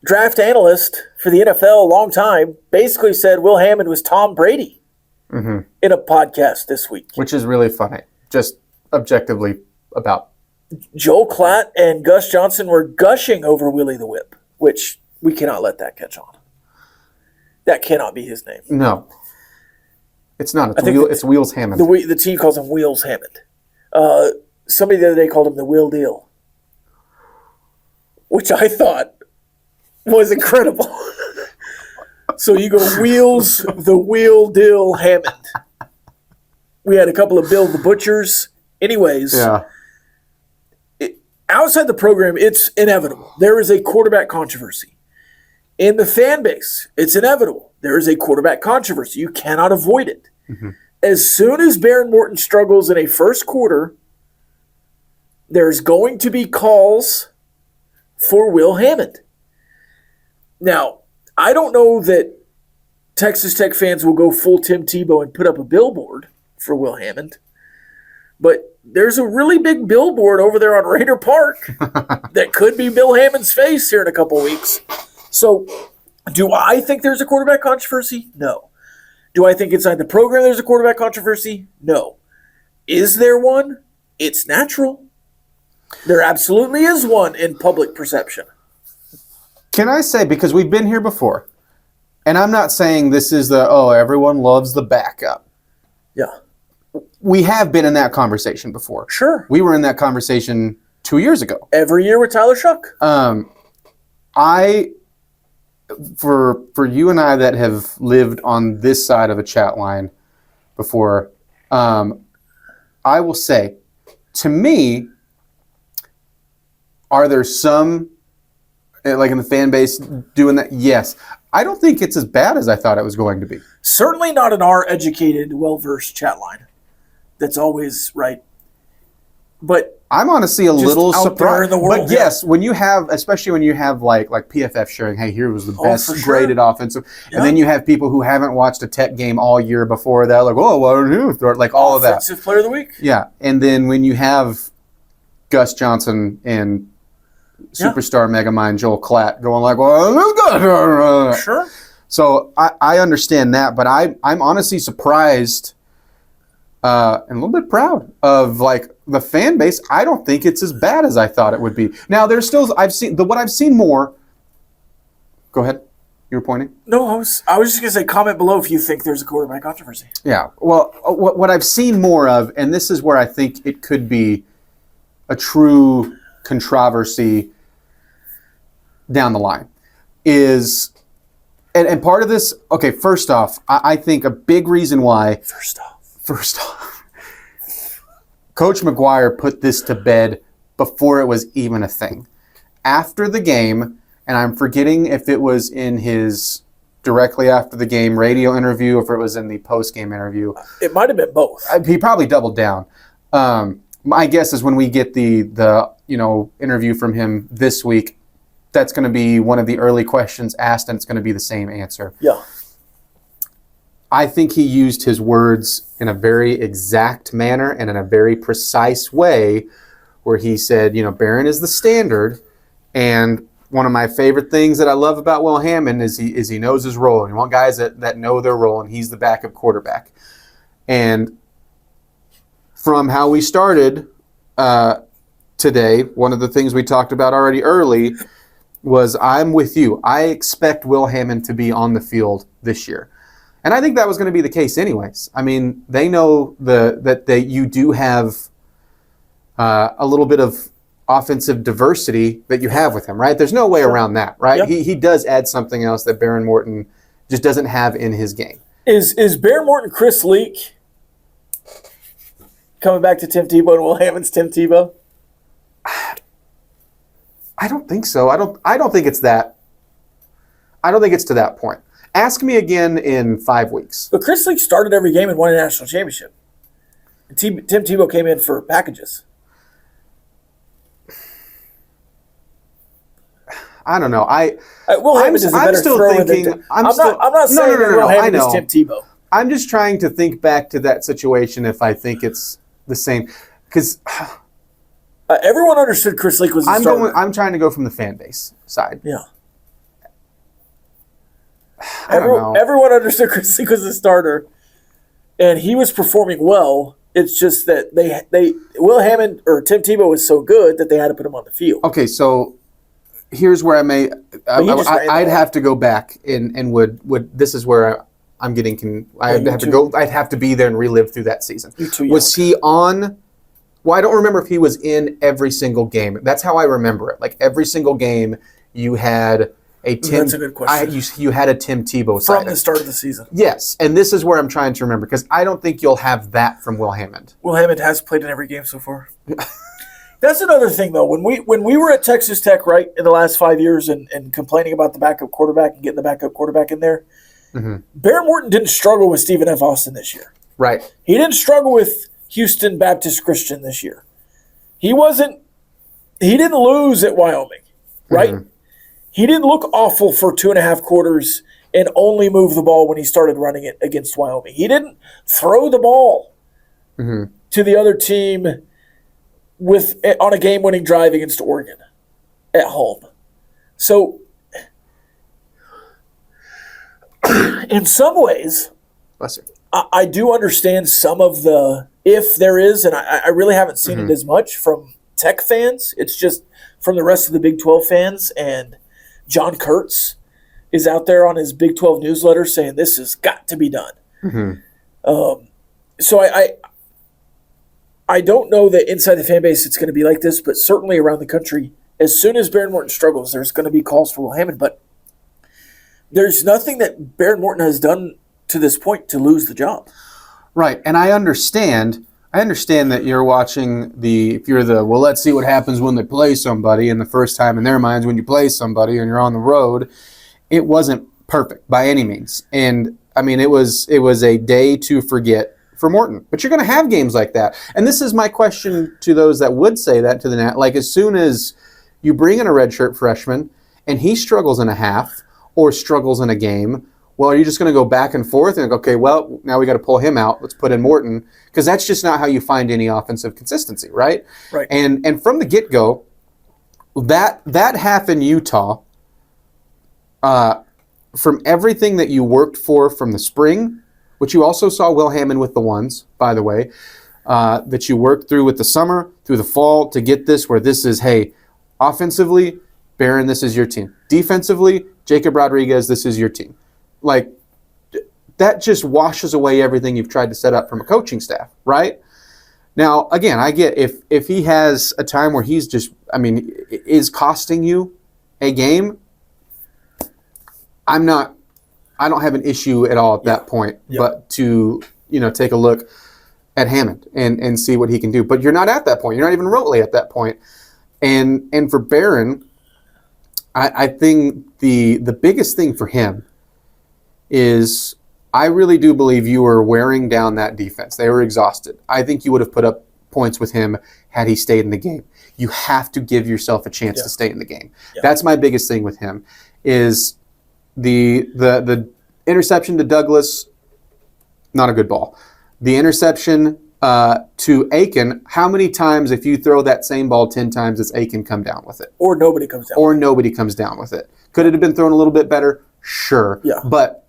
draft analyst for the NFL a long time, basically said Will Hammond was Tom Brady in a podcast this week. Which is really funny. Just objectively about. Joel Klatt and Gus Johnson were gushing over Willie the Whip, which we cannot let that catch on. That cannot be his name. No. It's not. It's Wheels Hammond. The team calls him Wheels Hammond. Somebody the other day called him the Will Deal, which I thought was incredible. So you go Wheels, the Wheel Deal Hammond. We had a couple of Bill the Butchers. Anyways, yeah. Outside the program, it's inevitable. There is a quarterback controversy. In the fan base, it's inevitable. There is a quarterback controversy. You cannot avoid it. As soon as Baron Morton struggles in a first quarter, there's going to be calls for Will Hammond. Now, I don't know that Texas Tech fans will go full Tim Tebow and put up a billboard for Will Hammond, but there's a really big billboard over there on Raider Park that could be Bill Hammond's face here in a couple weeks. So, do I think there's a quarterback controversy? No. Do I think inside the program there's a quarterback controversy? No. Is there one? It's natural. There absolutely is one in public perception. Can I say, because we've been here before, and I'm not saying this is everyone loves the backup. Yeah. We have been in that conversation before. Sure. We were in that conversation 2 years ago. Every year with Tyler Shuck. For you and I that have lived on this side of a chat line before, I will say, to me, are there some, like in the fan base, doing that? Yes. I don't think it's as bad as I thought it was going to be. Certainly not in our educated, well-versed chat line. That's always right. But I'm honestly a little surprised. In the world, but yes, when you have, especially when you have like PFF sharing, hey, here was the best graded offensive, and then you have people who haven't watched a Tech game all year before that, like, oh, why don't you throw it? Like all of that. Offensive Player of the Week. Yeah, and then when you have Gus Johnson and superstar Megamind Joel Klatt going like, well, this guy. Sure. So I understand that, but I'm honestly surprised and a little bit proud of like the fan base. I don't think it's as bad as I thought it would be. Now there's still what I've seen more. Go ahead. You were pointing? No, I was just gonna say comment below if you think there's a quarterback controversy. Yeah. Well, what I've seen more of, and this is where I think it could be a true controversy down the line, is and part of this. Okay, first off, I think a big reason why. First off, Coach McGuire put this to bed before it was even a thing. After the game, and I'm forgetting if it was in his directly after the game radio interview or if it was in the post-game interview. It might have been both. He probably doubled down. My guess is when we get the interview from him this week, that's going to be one of the early questions asked, and it's going to be the same answer. Yeah. I think he used his words in a very exact manner and in a very precise way where he said, Barron is the standard. And one of my favorite things that I love about Will Hammond is he knows his role. And you want guys that know their role, and he's the backup quarterback. And from how we started today, one of the things we talked about already early was I'm with you. I expect Will Hammond to be on the field this year. And I think that was going to be the case anyways. I mean, they know that you do have a little bit of offensive diversity that you have with him, right? There's no way around that, right? Yep. He does add something else that Behren Morton just doesn't have in his game. Is Behren Morton Chris Leak coming back to Tim Tebow and Will Hammond's Tim Tebow? I don't think so. I don't think it's that. I don't think it's to that point. Ask me again in 5 weeks. But Chris Leak started every game and won a national championship. And Tim Tebow came in for packages. I don't know. Will Hammond is a better thrower than I'm not saying that Will Hammond is Tim Tebow. I'm just trying to think back to that situation if I think it's the same. Because everyone understood Chris Leak was the starter. I'm trying to go from the fan base side. Yeah. Everyone understood Chris Leak was the starter, and he was performing well. It's just that they Will Hammond or Tim Tebow was so good that they had to put him on the field. Okay, so here's where I'd have to go back and would this is where I'm getting I'd have to be there and relive through that season. Was he on? Well, I don't remember if he was in every single game. That's how I remember it. Like every single game, you had a Tim. That's a good question. You had a Tim Tebow from the start of the season. Yes, and this is where I'm trying to remember because I don't think you'll have that from Will Hammond. Will Hammond has played in every game so far. That's another thing, though. When we were at Texas Tech, right, in the last 5 years and complaining about the backup quarterback and getting the backup quarterback in there, Behren Morton didn't struggle with Stephen F. Austin this year. Right. He didn't struggle with Houston Baptist Christian this year. He didn't lose at Wyoming, right? He didn't look awful for 2.5 quarters and only move the ball when he started running it against Wyoming. He didn't throw the ball to the other team on a game-winning drive against Oregon at home. So, in some ways, I do understand some of the if there is, and I really haven't seen it as much from Tech fans. It's just from the rest of the Big 12 fans and John Kurtz is out there on his Big 12 newsletter saying this has got to be done. So I don't know that inside the fan base it's going to be like this, but certainly around the country, as soon as Baron Morton struggles, there's going to be calls for Will Hammond. But there's nothing that Baron Morton has done to this point to lose the job. Right, and I understand that you're watching well, let's see what happens when they play somebody, and the first time in their minds when you play somebody and you're on the road, it wasn't perfect by any means. And, I mean, it was a day to forget for Morton. But you're going to have games like that. And this is my question to those that would say that to the Nat. Like, as soon as you bring in a redshirt freshman and he struggles in a half or struggles in a game, well, are you just going to go back and forth and go, okay, well, now we got to pull him out. Let's put in Morton. Because that's just not how you find any offensive consistency, right? Right. And from the get-go, that half in Utah, from everything that you worked for from the spring, which you also saw Will Hammond with the ones, by the way, that you worked through with the summer, through the fall, to get this where this is, hey, offensively, Baron, this is your team. Defensively, Jacob Rodriguez, this is your team. Like, that just washes away everything you've tried to set up from a coaching staff, right? Now, again, I get if he has a time where he's just, is costing you a game, I don't have an issue at all at that point, but to, take a look at Hammond and see what he can do. But you're not at that point. You're not even remotely at that point. And for Baron, I think the biggest thing for him is I really do believe you were wearing down that defense. They were exhausted. I think you would have put up points with him had he stayed in the game. You have to give yourself a chance to stay in the game. Yeah. That's my biggest thing with him is the interception to Douglas, not a good ball. The interception to Aiken, how many times if you throw that same ball 10 times does Aiken come down with it? Or nobody comes down with it. Could it have been thrown a little bit better? Sure. Yeah. But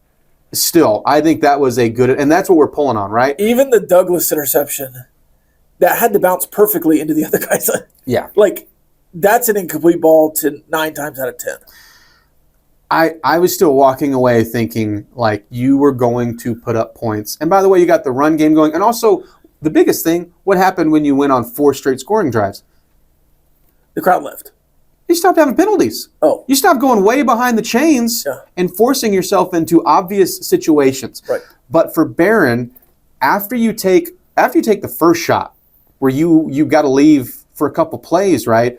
still, I think that was a good, and that's what we're pulling on, right? Even the Douglas interception, that had to bounce perfectly into the other guy's. Yeah. Like, that's an incomplete ball to 9 times out of 10. I was still walking away thinking, like, you were going to put up points. And by the way, you got the run game going. And also, the biggest thing, what happened when you went on 4 straight scoring drives? The crowd left. You stopped having penalties. Oh. You stopped going way behind the chains and forcing yourself into obvious situations. Right. But for Baron, after you take the first shot where you got to leave for a couple plays, right?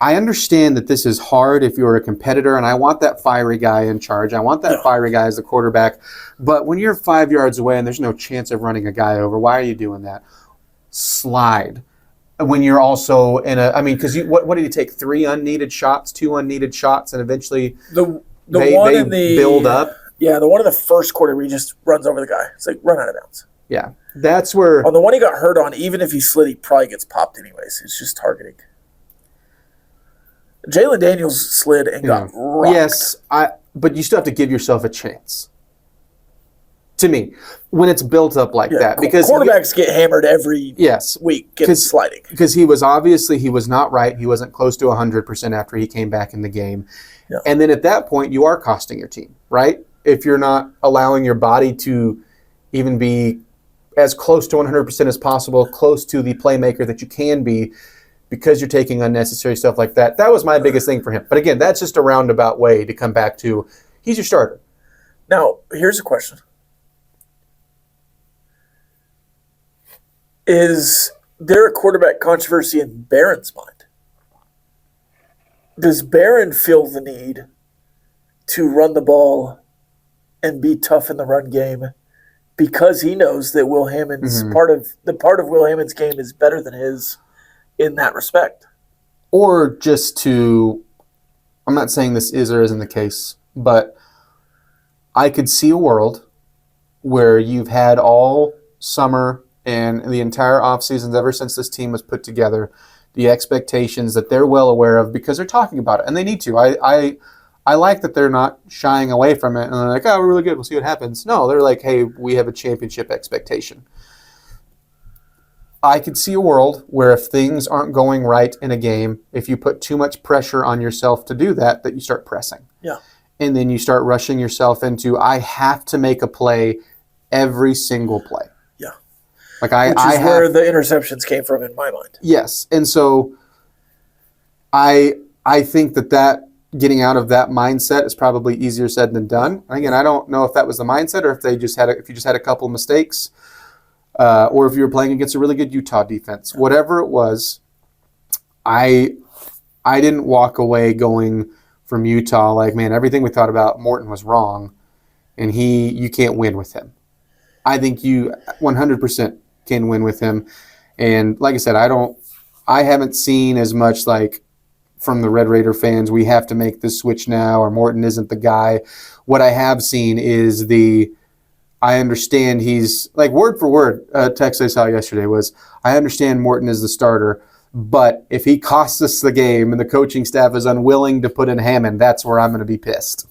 I understand that this is hard if you're a competitor, and I want that fiery guy in charge. I want that fiery guy as the quarterback. But when you're 5 yards away and there's no chance of running a guy over, why are you doing that? Slide. When you're also in because what did he take? 3 unneeded shots, 2 unneeded shots, and eventually they build up. Yeah, the one in the first quarter where he just runs over the guy. It's like, run out of bounds. Yeah, that's where... On the one he got hurt on, even if he slid, he probably gets popped anyways. It's just targeting. Jalen Daniels slid and got rocked. Yes, but you still have to give yourself a chance. To me, when it's built up like that. Because quarterbacks get hammered every week getting sliding. Because he was not right. He wasn't close to 100% after he came back in the game. Yeah. And then at that point, you are costing your team, right? If you're not allowing your body to even be as close to 100% as possible, close to the playmaker that you can be, because you're taking unnecessary stuff like that. That was my biggest thing for him. But again, that's just a roundabout way to come back to, he's your starter. Now, here's a question. Is there a quarterback controversy in Barron's mind? Does Baron feel the need to run the ball and be tough in the run game because he knows that Will Hammond's part of Will Hammond's game is better than his in that respect? Or just to, I'm not saying this is or isn't the case, but I could see a world where you've had all summer and the entire offseason ever since this team was put together, the expectations that they're well aware of because they're talking about it, and they need to. I like that they're not shying away from it, and they're like, oh, we're really good, we'll see what happens. No, they're like, hey, we have a championship expectation. I could see a world where if things aren't going right in a game, if you put too much pressure on yourself to do that you start pressing. Yeah. And then you start rushing yourself into, I have to make a play every single play. Yeah. Like Which is where the interceptions came from in my mind. Yes. And so I think that getting out of that mindset is probably easier said than done. And again, I don't know if that was the mindset or if you just had a couple of mistakes, or if you were playing against a really good Utah defense. Whatever it was, I didn't walk away going from Utah like, man, everything we thought about Morton was wrong, and you can't win with him. I think you 100% can win with him. And like I said, I haven't seen as much like from the Red Raider fans, we have to make this switch now, or Morton isn't the guy. What I have seen is I understand he's, like word for word, text I saw yesterday was, I understand Morton is the starter, but if he costs us the game and the coaching staff is unwilling to put in Hammond, that's where I'm going to be pissed.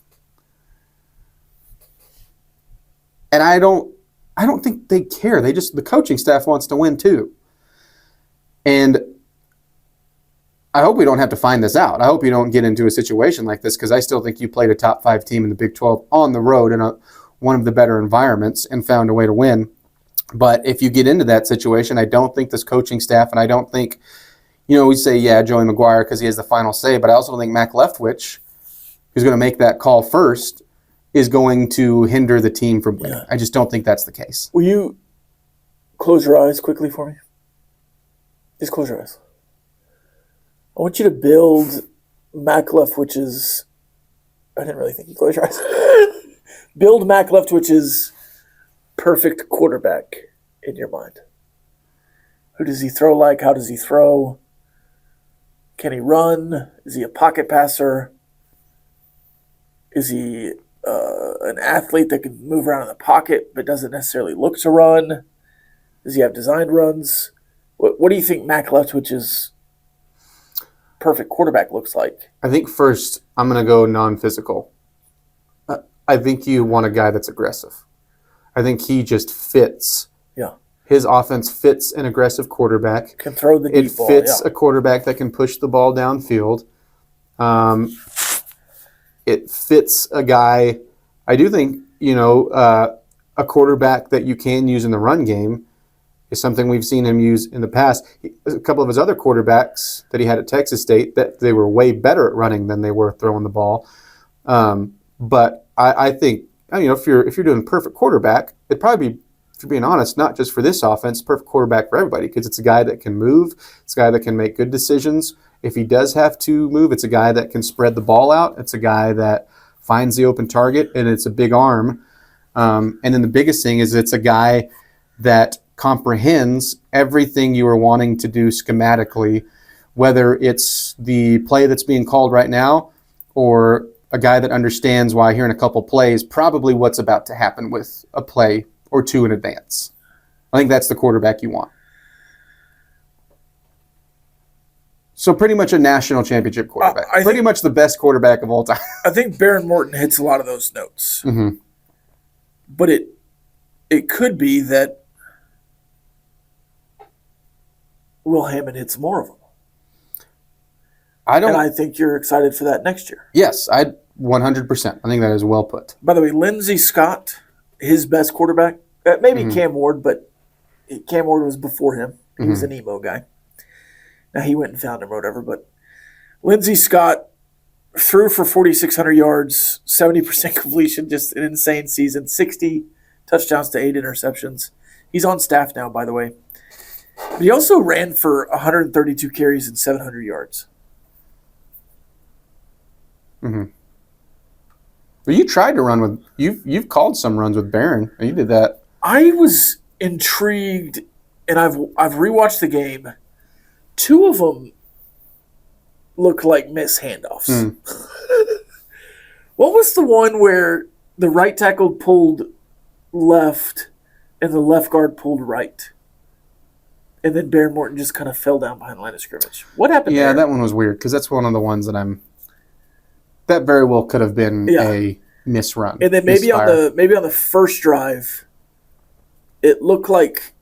And I don't think they care. The coaching staff wants to win too. And I hope we don't have to find this out. I hope you don't get into a situation like this, because I still think you played a top 5 team in the Big 12 on the road in one of the better environments and found a way to win. But if you get into that situation, I don't think this coaching staff, and I don't think, we say, yeah, Joey McGuire because he has the final say, but I also don't think Mac Leftwich, who's going to make that call first, is going to hinder the team from winning. Yeah. I just don't think that's the case. Will you close your eyes quickly for me? Just close your eyes. I want you to build Mac Leftwich's... I didn't really think you closed your eyes. Build Mac Leftwich's perfect quarterback in your mind. Who does he throw like? How does he throw? Can he run? Is he a pocket passer? Is he an athlete that can move around in the pocket but doesn't necessarily look to run? Does he have designed runs? What do you think Mac Leftwich's perfect quarterback looks like? I think first I'm going to go non-physical. I think you want a guy that's aggressive. I think he just fits. Yeah. His offense fits an aggressive quarterback. Can throw the deep ball. It fits a quarterback that can push the ball downfield. It fits a guy. I do think, a quarterback that you can use in the run game is something we've seen him use in the past. A couple of his other quarterbacks that he had at Texas State, that they were way better at running than they were throwing the ball. But I think, if you're doing perfect quarterback, it'd probably be, if you're being honest, not just for this offense, perfect quarterback for everybody, because it's a guy that can move. It's a guy that can make good decisions. If he does have to move, it's a guy that can spread the ball out. It's a guy that finds the open target, and it's a big arm. And then the biggest thing is it's a guy that comprehends everything you are wanting to do schematically, whether it's the play that's being called right now or a guy that understands why here in a couple plays probably what's about to happen with a play or two in advance. I think that's the quarterback you want. So pretty much a national championship quarterback. Pretty much the best quarterback of all time. I think Baron Morton hits a lot of those notes. Mm-hmm. But it could be that Will Hammond hits more of them. And I think you're excited for that next year. Yes, 100%. I think that is well put. By the way, Lindsey Scott, his best quarterback, maybe Cam Ward, but Cam Ward was before him. He was an emo guy. Now he went and found him or whatever, but Lindsey Scott threw for 4,600 yards, 70% completion, just an insane season, 60 touchdowns to 8 interceptions. He's on staff now, by the way. But he also ran for 132 carries and 700 yards. Mm-hmm. Well, you tried to run with you've called some runs with Barron. You did that. I was intrigued, and I've rewatched the game. 2 of them look like missed handoffs. What was the one where the right tackle pulled left and the left guard pulled right? And then Baron Morton just kind of fell down behind the line of scrimmage. What happened there? Yeah, that one was weird because that's one of the ones that very well could have been a misrun. And then maybe on the first drive, it looked like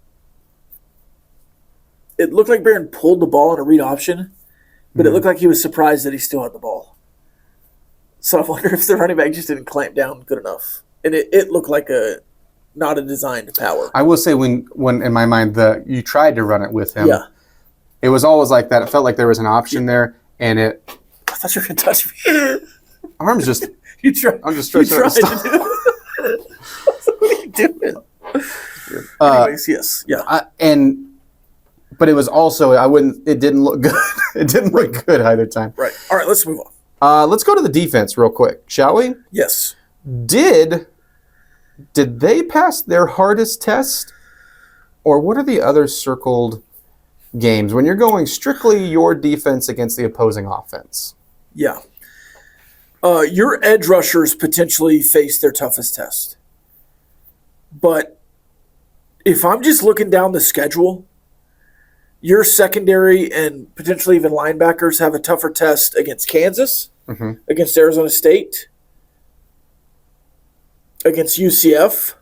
it looked like Barron pulled the ball on a read option, but it looked like he was surprised that he still had the ball. So I wonder if the running back just didn't clamp down good enough. And it looked like not a designed power. I will say when in my mind you tried to run it with him. Yeah. It was always like that. It felt like there was an option there, and I thought you were going to touch me. arms just. You tried. I'm just stretching out. To do it. What are you doing? Anyways, yes. Yeah. But it was also it didn't look good. It didn't look good either time. Right. All right, let's move on. Let's go to the defense real quick, shall we? Yes. Did they pass their hardest test, or what are the other circled games when you're going strictly your defense against the opposing offense? Yeah. Your edge rushers potentially face their toughest test. But if I'm just looking down the schedule, your secondary and potentially even linebackers have a tougher test against Kansas, against Arizona State, against UCF.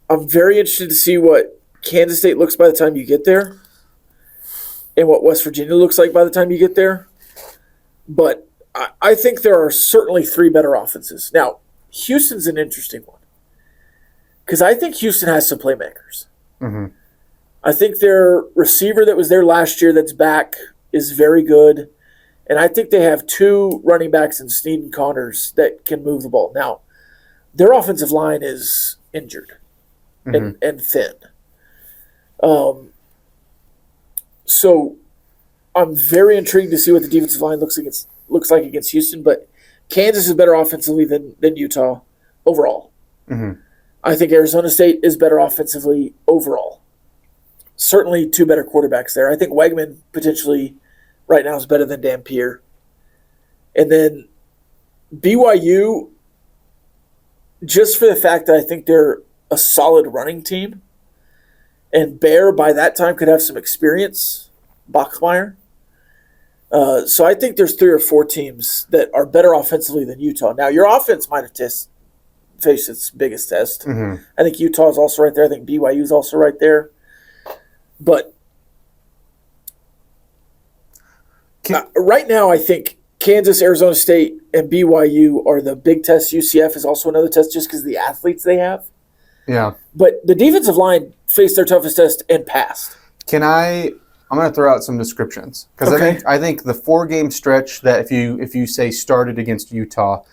I'm very interested to see what Kansas State looks by the time you get there and what West Virginia looks like by the time you get there. But I think there are certainly 3 better offenses. Now, Houston's an interesting one because I think Houston has some playmakers. I think their receiver that was there last year that's back is very good. And I think they have 2 running backs in Snead and Connors that can move the ball. Now, their offensive line is injured and thin. So I'm very intrigued to see what the defensive line looks like against Houston. But Kansas is better offensively than Utah overall. I think Arizona State is better offensively overall. Certainly 2 better quarterbacks there. I think Wegman potentially right now is better than Dampier. And then BYU, just for the fact that I think they're a solid running team, and Bear by that time could have some experience, Bachmeier. So I think there's 3 or 4 teams that are better offensively than Utah. Now, your offense might have faced its biggest test. I think Utah is also right there. I think BYU is also right there. But right now, I think Kansas, Arizona State, and BYU are the big tests. UCF is also another test just because of the athletes they have. Yeah. But the defensive line faced their toughest test and passed. I'm going to throw out some descriptions because I think the 4-game stretch that if you say started against Utah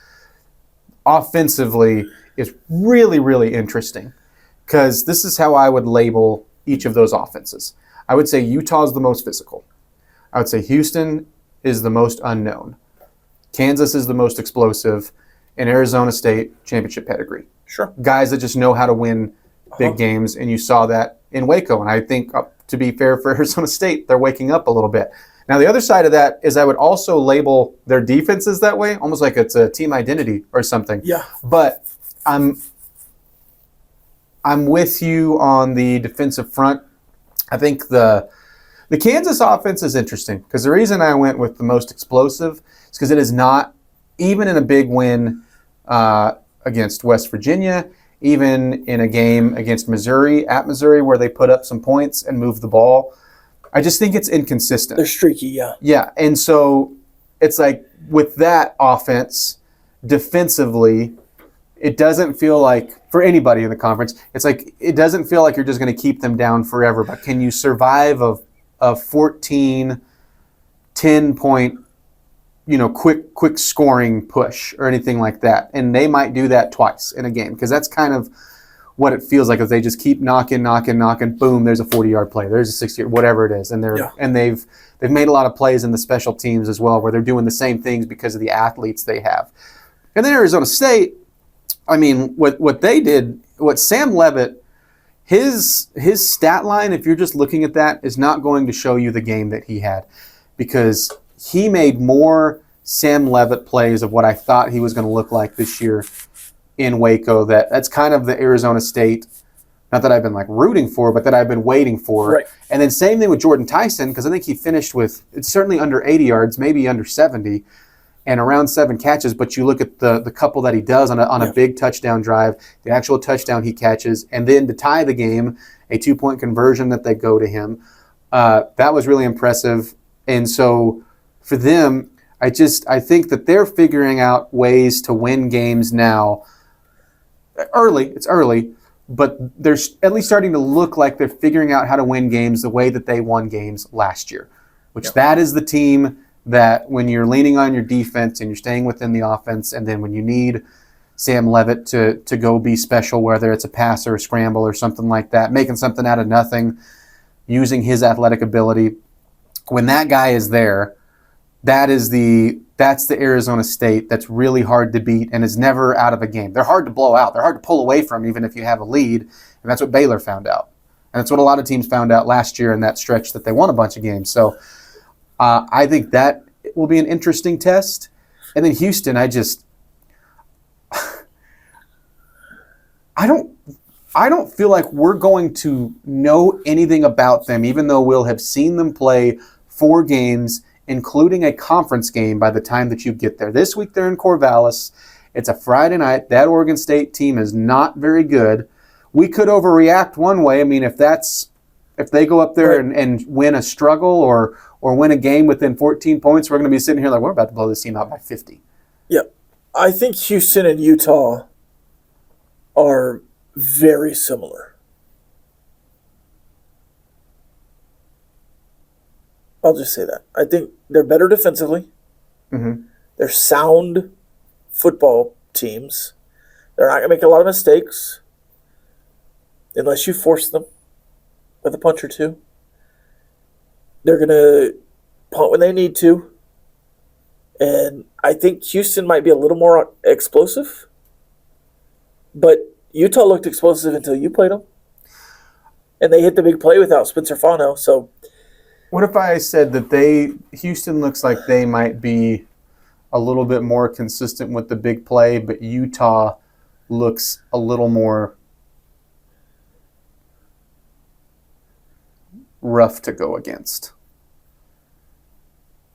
offensively is really, really interesting because this is how I would label each of those offenses. I would say Utah is the most physical. I would say Houston is the most unknown. Kansas is the most explosive. And Arizona State, championship pedigree. Sure. Guys that just know how to win big games, and you saw that in Waco. And I think, to be fair for Arizona State, they're waking up a little bit. Now, the other side of that is I would also label their defenses that way, almost like it's a team identity or something. Yeah. But I'm with you on the defensive front. I think the Kansas offense is interesting because the reason I went with the most explosive is because it is not, even in a big win against West Virginia, even in a game against Missouri, at Missouri, where they put up some points and moved the ball. I just think it's inconsistent. They're streaky, yeah. Yeah, and so it's like with that offense, defensively, it doesn't feel like, for anybody in the conference, it's like it doesn't feel like you're just going to keep them down forever, but can you survive a 14, 10-point, quick scoring push or anything like that? And they might do that twice in a game because that's kind of what it feels like if they just keep knocking, boom, there's a 40-yard play, there's a 60-yard, whatever it is. And they've made a lot of plays in the special teams as well where they're doing the same things because of the athletes they have. And then Arizona State, I mean, what they did, what Sam Leavitt, his stat line, if you're just looking at that, is not going to show you the game that he had because he made more Sam Leavitt plays of what I thought he was going to look like this year in Waco. That's kind of the Arizona State, not that I've been like rooting for, but that I've been waiting for. Right. And then same thing with Jordan Tyson because I think he finished with, it's certainly under 80 yards, maybe under 70. and around 7 catches, but you look at the couple that he does on a big touchdown drive, the actual touchdown he catches, and then to tie the game, a 2-point conversion that they go to him. That was really impressive. And so for them, I think that they're figuring out ways to win games now. It's early, but they're at least starting to look like they're figuring out how to win games the way that they won games last year, which that is the team that when you're leaning on your defense and you're staying within the offense, and then when you need Sam Levitt to go be special, whether it's a pass or a scramble or something like that, making something out of nothing, using his athletic ability, when that guy is there, that's the Arizona State that's really hard to beat and is never out of a game. They're hard to blow out. They're hard to pull away from even if you have a lead, and that's what Baylor found out. And that's what a lot of teams found out last year in that stretch that they won a bunch of games. So I think that will be an interesting test. And then Houston, I don't feel like we're going to know anything about them, even though we'll have seen them play 4 games, including a conference game by the time that you get there. This week they're in Corvallis. It's a Friday night. That Oregon State team is not very good. We could overreact one way. I mean, if they go up there and win a struggle or win a game within 14 points, we're going to be sitting here like, we're about to blow this team out by 50. Yeah. I think Houston and Utah are very similar. I'll just say that. I think they're better defensively. Mm-hmm. They're sound football teams. They're not going to make a lot of mistakes unless you force them with a punch or two. They're going to punt when they need to. And I think Houston might be a little more explosive. But Utah looked explosive until you played them. And they hit the big play without Spencer Fano. So what if I said that Houston looks like they might be a little bit more consistent with the big play, but Utah looks a little more rough to go against?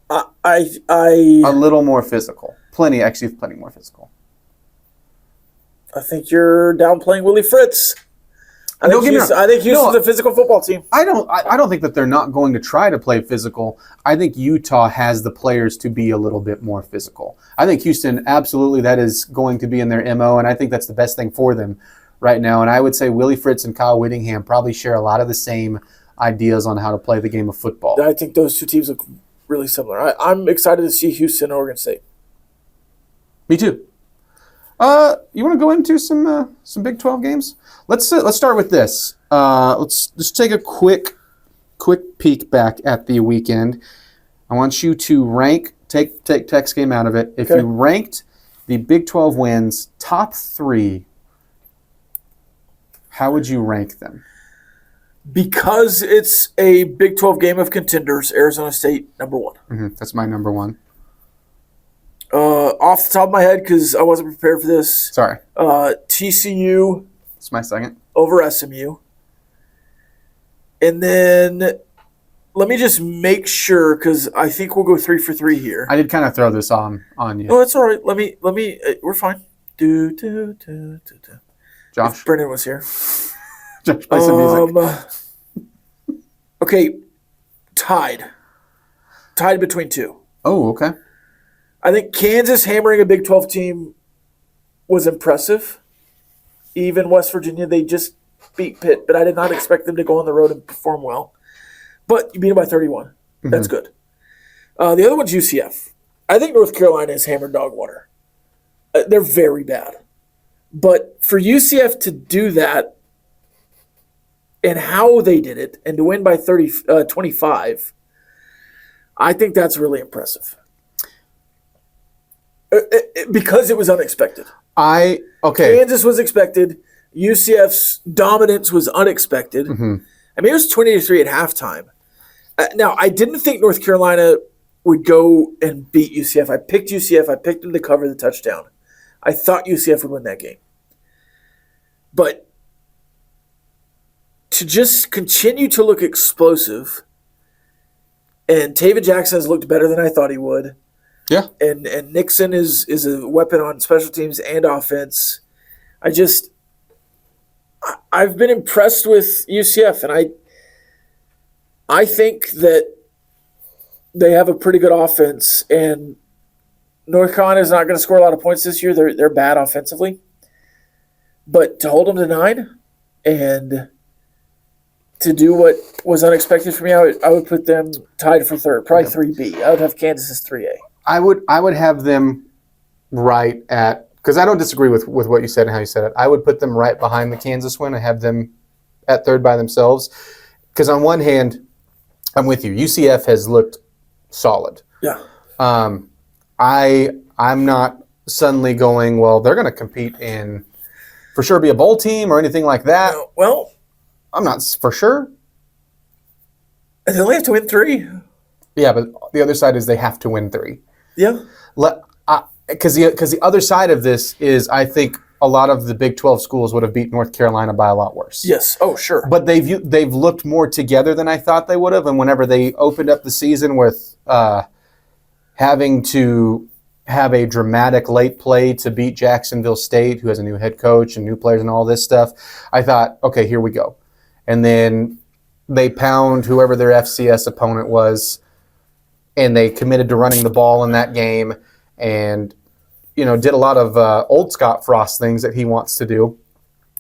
A little more physical. Plenty more physical. I think you're downplaying Willie Fritz. I think Houston's a physical football team. I don't think that they're not going to try to play physical. I think Utah has the players to be a little bit more physical. I think Houston, absolutely, that is going to be in their MO, and I think that's the best thing for them right now. And I would say Willie Fritz and Kyle Whittingham probably share a lot of the same ideas on how to play the game of football. I think those two teams look really similar. I'm excited to see Houston and Oregon State. Me too. You want to go into some Big 12 games? Let's start with this. Let's just take a quick peek back at the weekend. I want you to rank. Take Tech's game out of it. If you ranked the Big 12 wins top 3, how would you rank them? Because it's a Big 12 game of contenders, Arizona State, number 1. Mm-hmm. That's my number 1. Off the top of my head, because I wasn't prepared for this. Sorry. TCU. It's my second. Over SMU. And then let me just make sure, because I think we'll go 3 for 3 here. I did kind of throw this on you. Oh, that's all right. Let me. We're fine. Josh. If Brendan was here. Josh, play some music. Okay, tied between 2. Oh, okay. I think Kansas hammering a Big 12 team was impressive. Even West Virginia, they just beat Pitt, but I did not expect them to go on the road and perform well. But you beat them by 31. Mm-hmm. That's good. The other one's UCF. I think North Carolina is hammered dog water. They're very bad. But for UCF to do that and how they did it and to win by 25, I think that's really impressive. Because it was unexpected. Kansas was expected. UCF's dominance was unexpected. Mm-hmm. I mean, it was 20-3 at halftime. Now, I didn't think North Carolina would go and beat UCF. I picked UCF. I picked them to cover the touchdown. I thought UCF would win that game. But to just continue to look explosive, and Tavon Jackson has looked better than I thought he would. Yeah. And Nixon is a weapon on special teams and offense. I've been impressed with UCF, and I think that they have a pretty good offense, and North Carolina is not going to score a lot of points this year. They're bad offensively. But to hold them to 9 and to do what was unexpected for me, I would put them tied for third, probably 3B. I would have Kansas as 3A. I would have them right at, because I don't disagree with what you said and how you said it. I would put them right behind the Kansas win. I have them at third by themselves. Because on one hand, I'm with you. UCF has looked solid. Yeah. I'm not suddenly going, well, they're going to compete in, for sure, be a bowl team or anything like that. No, well, I'm not for sure. they only have to win 3. Yeah, but the other side is they have to win 3. Yeah. Because the other side of this is, I think a lot of the Big 12 schools would have beat North Carolina by a lot worse. Yes. Oh, sure. But they've looked more together than I thought they would have. And whenever they opened up the season with having to have a dramatic late play to beat Jacksonville State, who has a new head coach and new players and all this stuff, I thought, okay, here we go. And then they pound whoever their FCS opponent was, and they committed to running the ball in that game, and did a lot of old Scott Frost things that he wants to do,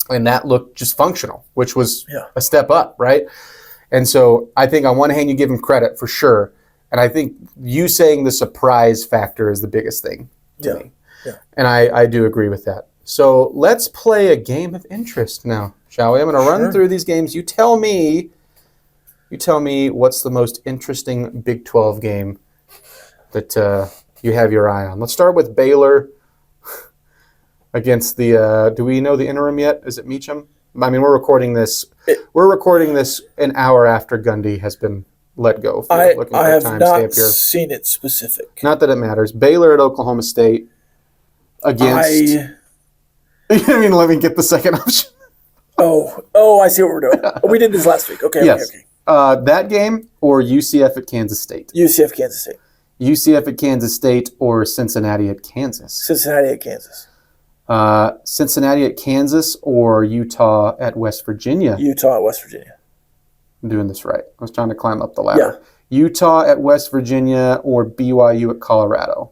and that looked just functional, which was a step up, right? And so I think on one hand you give him credit for sure, and I think you saying the surprise factor is the biggest thing to me. Yeah. And I do agree with that. So let's play a game of interest now, shall we? I'm going to run through these games. You tell me what's the most interesting Big 12 game that you have your eye on. Let's start with Baylor against the. Do we know the interim yet? Is it Meacham? I mean, we're recording this an hour after Gundy has been let go. I have not seen it specific. Not that it matters. Baylor at Oklahoma State against. I mean, let me get the second option. Oh, I see what we're doing. We did this last week. Okay. Yes. Okay. That game or UCF at Kansas State? UCF, Kansas State. UCF at Kansas State or Cincinnati at Kansas? Cincinnati at Kansas. Cincinnati at Kansas or Utah at West Virginia? Utah at West Virginia. I'm doing this right. I was trying to climb up the ladder. Yeah. Utah at West Virginia or BYU at Colorado?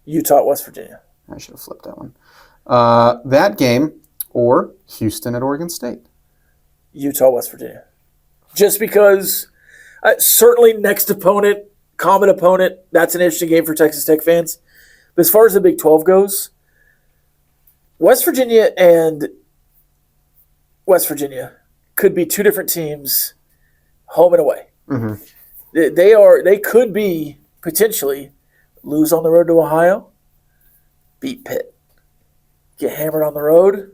Utah at West Virginia. I should have flipped that one. That game or Houston at Oregon State? Utah, West Virginia. Just because certainly next opponent, common opponent, that's an interesting game for Texas Tech fans. But as far as the Big 12 goes, West Virginia and West Virginia could be two different teams, home and away. Mm-hmm. They could be potentially lose on the road to Ohio, beat Pitt, get hammered on the road.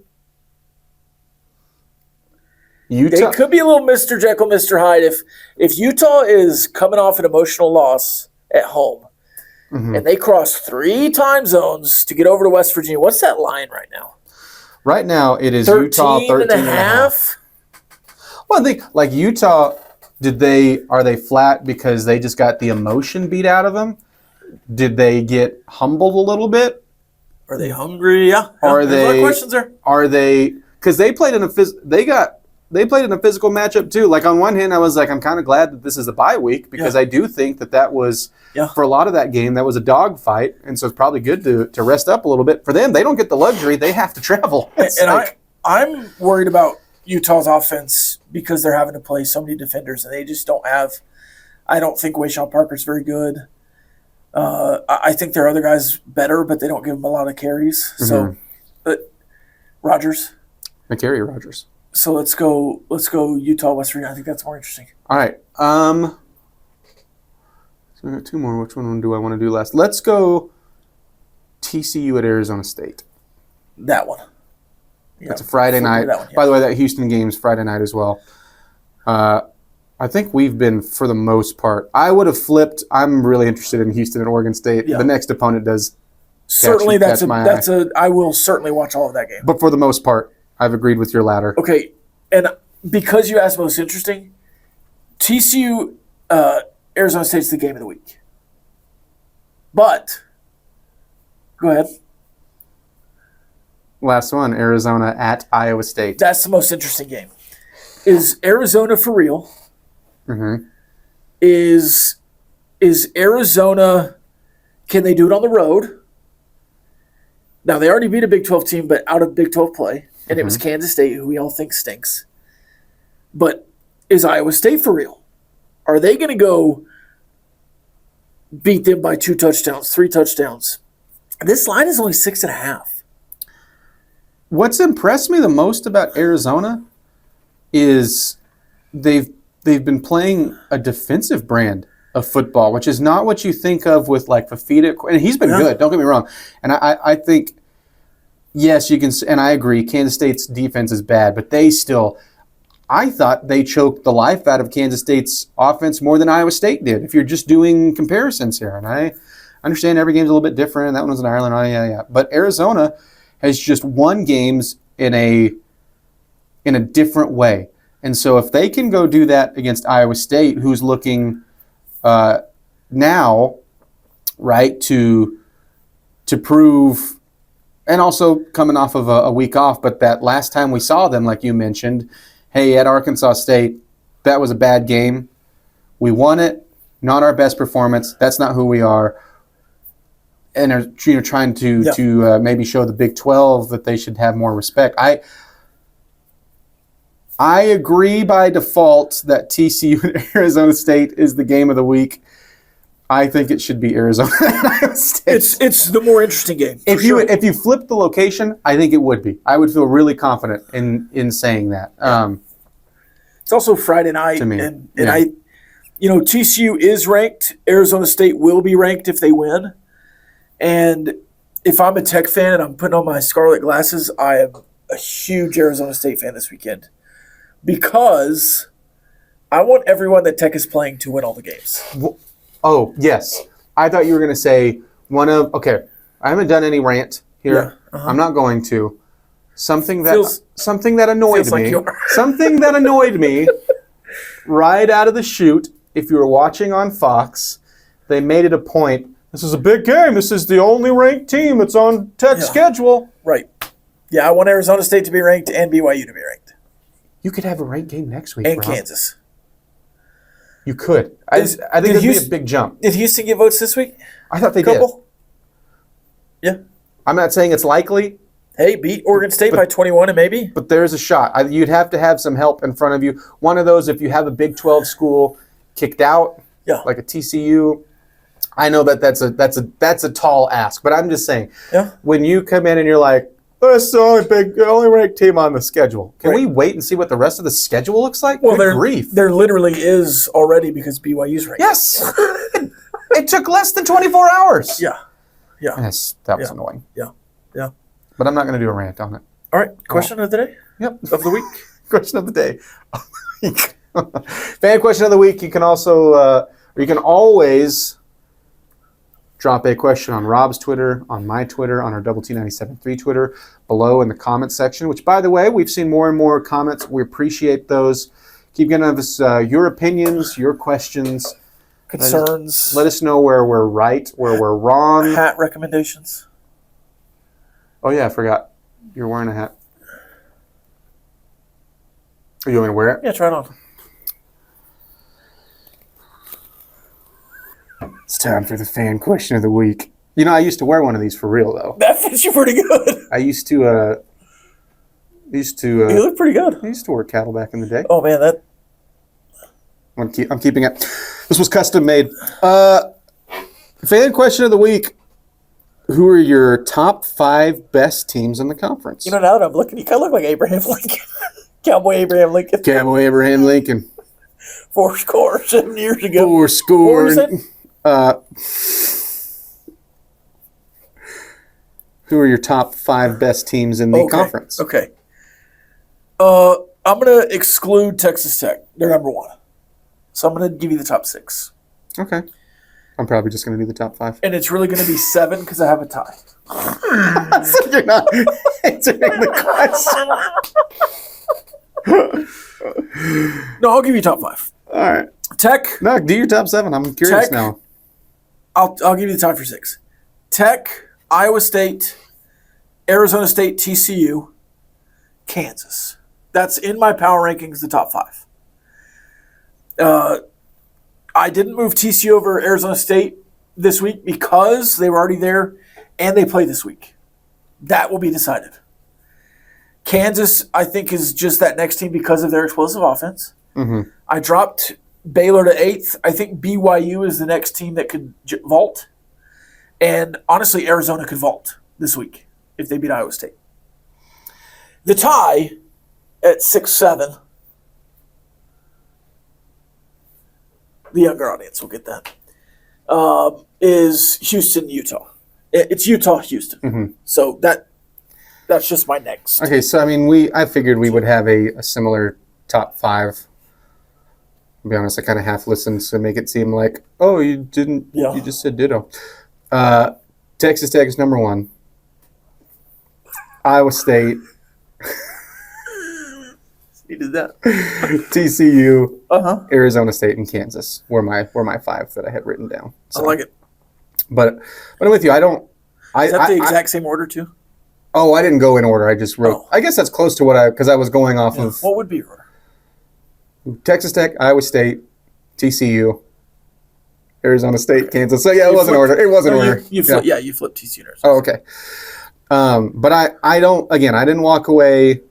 Utah. They could be a little Mr. Jekyll, Mr. Hyde. If Utah is coming off an emotional loss at home, mm-hmm. and they cross 3 time zones to get over to West Virginia, what's that line right now? Right now, it is Utah 13 and a half. Well, I think like Utah, are they flat because they just got the emotion beat out of them? Did they get humbled a little bit? Are they hungry? Yeah. Are they? A lot of questions there. Are they? Because they played in a physical matchup too. Like on one hand, I was like, I'm kind of glad that this is a bye week because I do think that was for a lot of that game that was a dog fight, and so it's probably good to rest up a little bit. For them, they don't get the luxury; they have to travel. I'm worried about Utah's offense because they're having to play so many defenders, and they just don't have. I don't think Wayshawn Parker's very good. I think there are other guys better, but they don't give them a lot of carries. Mm-hmm. So, but Rogers, McCary Rogers. So let's go Utah, West Virginia. I think that's more interesting. All right. So I got 2 more. Which one do I want to do last? Let's go TCU at Arizona State. That one. It's a Friday night. By the way, that Houston game's Friday night as well. I think we've been, for the most part, I would have flipped. I'm really interested in Houston and Oregon State. Yeah. The next opponent does. Certainly, I will certainly watch all of that game. But for the most part, I've agreed with your ladder. Okay, and because you asked most interesting, TCU, Arizona State's the game of the week. But go ahead. Last one, Arizona at Iowa State. That's the most interesting game. Is Arizona for real? Mm-hmm. Is Arizona, can they do it on the road? Now, they already beat a Big 12 team, but out of Big 12 play, and it was Kansas State, who we all think stinks. But is Iowa State for real? Are they going to go beat them by 2 touchdowns, 3 touchdowns? This line is only 6.5. What's impressed me the most about Arizona is they've been playing a defensive brand of football, which is not what you think of with like Fafita. And he's been good, don't get me wrong. And I think, yes, you can, and I agree, Kansas State's defense is bad, but they still, I thought they choked the life out of Kansas State's offense more than Iowa State did, if you're just doing comparisons here. And I understand every game's a little bit different. That one was in Ireland. Oh, yeah. But Arizona has just won games in a different way. And so if they can go do that against Iowa State, who's looking now, right, to prove, and also coming off of a week off, but that last time we saw them, like you mentioned, hey, at Arkansas State, that was a bad game. We won it, not our best performance. That's not who we are. And are trying to maybe show the Big 12 that they should have more respect. I agree by default that TCU and Arizona State is the game of the week. I think it should be Arizona and Iowa State. It's the more interesting game. If you flip the location, I think it would be. I would feel really confident in saying that. It's also Friday night, to me, and TCU is ranked. Arizona State will be ranked if they win. And if I'm a Tech fan and I'm putting on my scarlet glasses, I am a huge Arizona State fan this weekend because I want everyone that Tech is playing to win all the games. Oh, yes. I thought you were going to say I haven't done any rant here. Yeah, I'm not going to. Something that annoyed me. Like something that annoyed me right out of the chute. If you were watching on Fox, they made it a point. This is a big game. This is the only ranked team that's on Tech's schedule. Right. Yeah, I want Arizona State to be ranked and BYU to be ranked. You could have a ranked game next week, and Rob. Kansas. You could. I think it'd be a big jump. Did Houston get votes this week? I thought they did. Yeah. I'm not saying it's likely. Hey, beat Oregon State by 21 and maybe. But there's a shot. You'd have to have some help in front of you. One of those, if you have a Big 12 school kicked out, like a TCU. I know that's a tall ask, but I'm just saying, when you come in and you're like, that's the only ranked team on the schedule. Can we wait and see what the rest of the schedule looks like? Well, there literally is already because BYU's ranked. Yes. It took less than 24 hours. Yeah. Yes, that was annoying. Yeah. But I'm not going to do a rant on it. All right. Question of the day? Yep. Of the week? Question of the day. Fan question of the week. You can also, you can always drop a question on Rob's Twitter, on my Twitter, on our Double T97.3 Twitter, below in the comment section, which, by the way, we've seen more and more comments. We appreciate those. Keep getting us your opinions, your questions. Concerns. Let us know where we're right, where we're wrong. Hat recommendations. Oh, yeah, I forgot. You're wearing a hat. Are you want me to wear it? Yeah, try it on. It's time for the fan question of the week. You know, I used to wear one of these for real, though. That fits you pretty good. I used to. You look pretty good. I used to wear cattle back in the day. Oh man, that. I'm keeping it. This was custom made. Fan question of the week: who are your top 5 best teams in the conference? You know, now that I'm looking, you kind of look like Abraham Lincoln, Cowboy Abraham Lincoln. Cowboy Abraham Lincoln. 4 scores 7 years ago. 4 scores. Who are your top 5 best teams in the conference? Okay. I'm going to exclude Texas Tech. They're number 1. So I'm going to give you the top 6. Okay. I'm probably just going to do the top 5. And it's really going to be 7 because I have a tie. So you're not answering the question. No, I'll give you top 5. All right. Tech. No, do your top 7. I'm curious Tech, now. I'll give you the time for 6. Tech, Iowa State, Arizona State, TCU, Kansas. That's in my power rankings, the top 5. I didn't move TCU over Arizona State this week because they were already there and they play this week. That will be decided. Kansas, I think, is just that next team because of their explosive offense. Mm-hmm. I dropped Baylor to 8th. I think BYU is the next team that could vault. And honestly, Arizona could vault this week if they beat Iowa State. The tie at 6-7, the younger audience will get that, is Houston, Utah. It's Utah, Houston. Mm-hmm. So that's just my next. Okay, so I mean, I figured we would have a similar top 5. To be honest, I kind of half listened to make it seem like, oh, you didn't, Yeah. you just said ditto. Texas Tech is number 1. Iowa State, You did that. TCU, Uh-huh. Arizona State, and Kansas were my 5 that I had written down. I like it. But I'm with you. I don't. Is that the exact same order, too? I didn't go in order. I just wrote. Oh. I guess that's close to because I was going off of What would be your order? Texas Tech, Iowa State, TCU, Arizona State, Kansas. So yeah, it wasn't order. It wasn't order. You flipped TCU. Oh, okay. But I don't. Again, I didn't walk away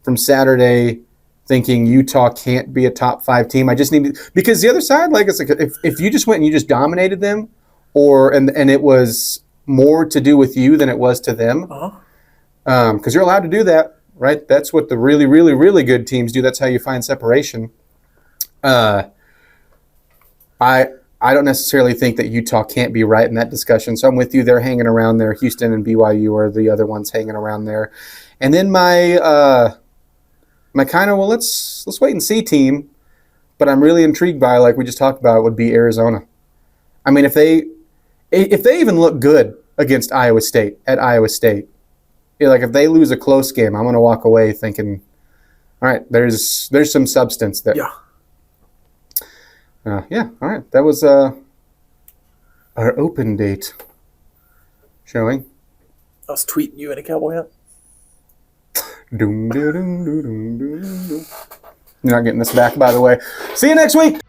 from Saturday thinking Utah can't be a top 5 team. I just need to, because the other side, like it's like if you just went and you just dominated them, and it was more to do with you than it was to them, because you're allowed to do that, right? That's what the really, really, really good teams do. That's how you find separation. I don't necessarily think that Utah can't be right in that discussion. So I'm with you. They're hanging around there. Houston and BYU are the other ones hanging around there. And then my kind of, let's wait and see team, but I'm really intrigued by, like we just talked about, would be Arizona. I mean, if they even look good against Iowa State at Iowa State, like if they lose a close game, I'm going to walk away thinking, all right, there's some substance there. Yeah. Yeah, all right. That was our open date showing. I was tweeting you in a cowboy hat. Doom, doom, doom, doom, doom, doom. You're not getting this back, by the way. See you next week.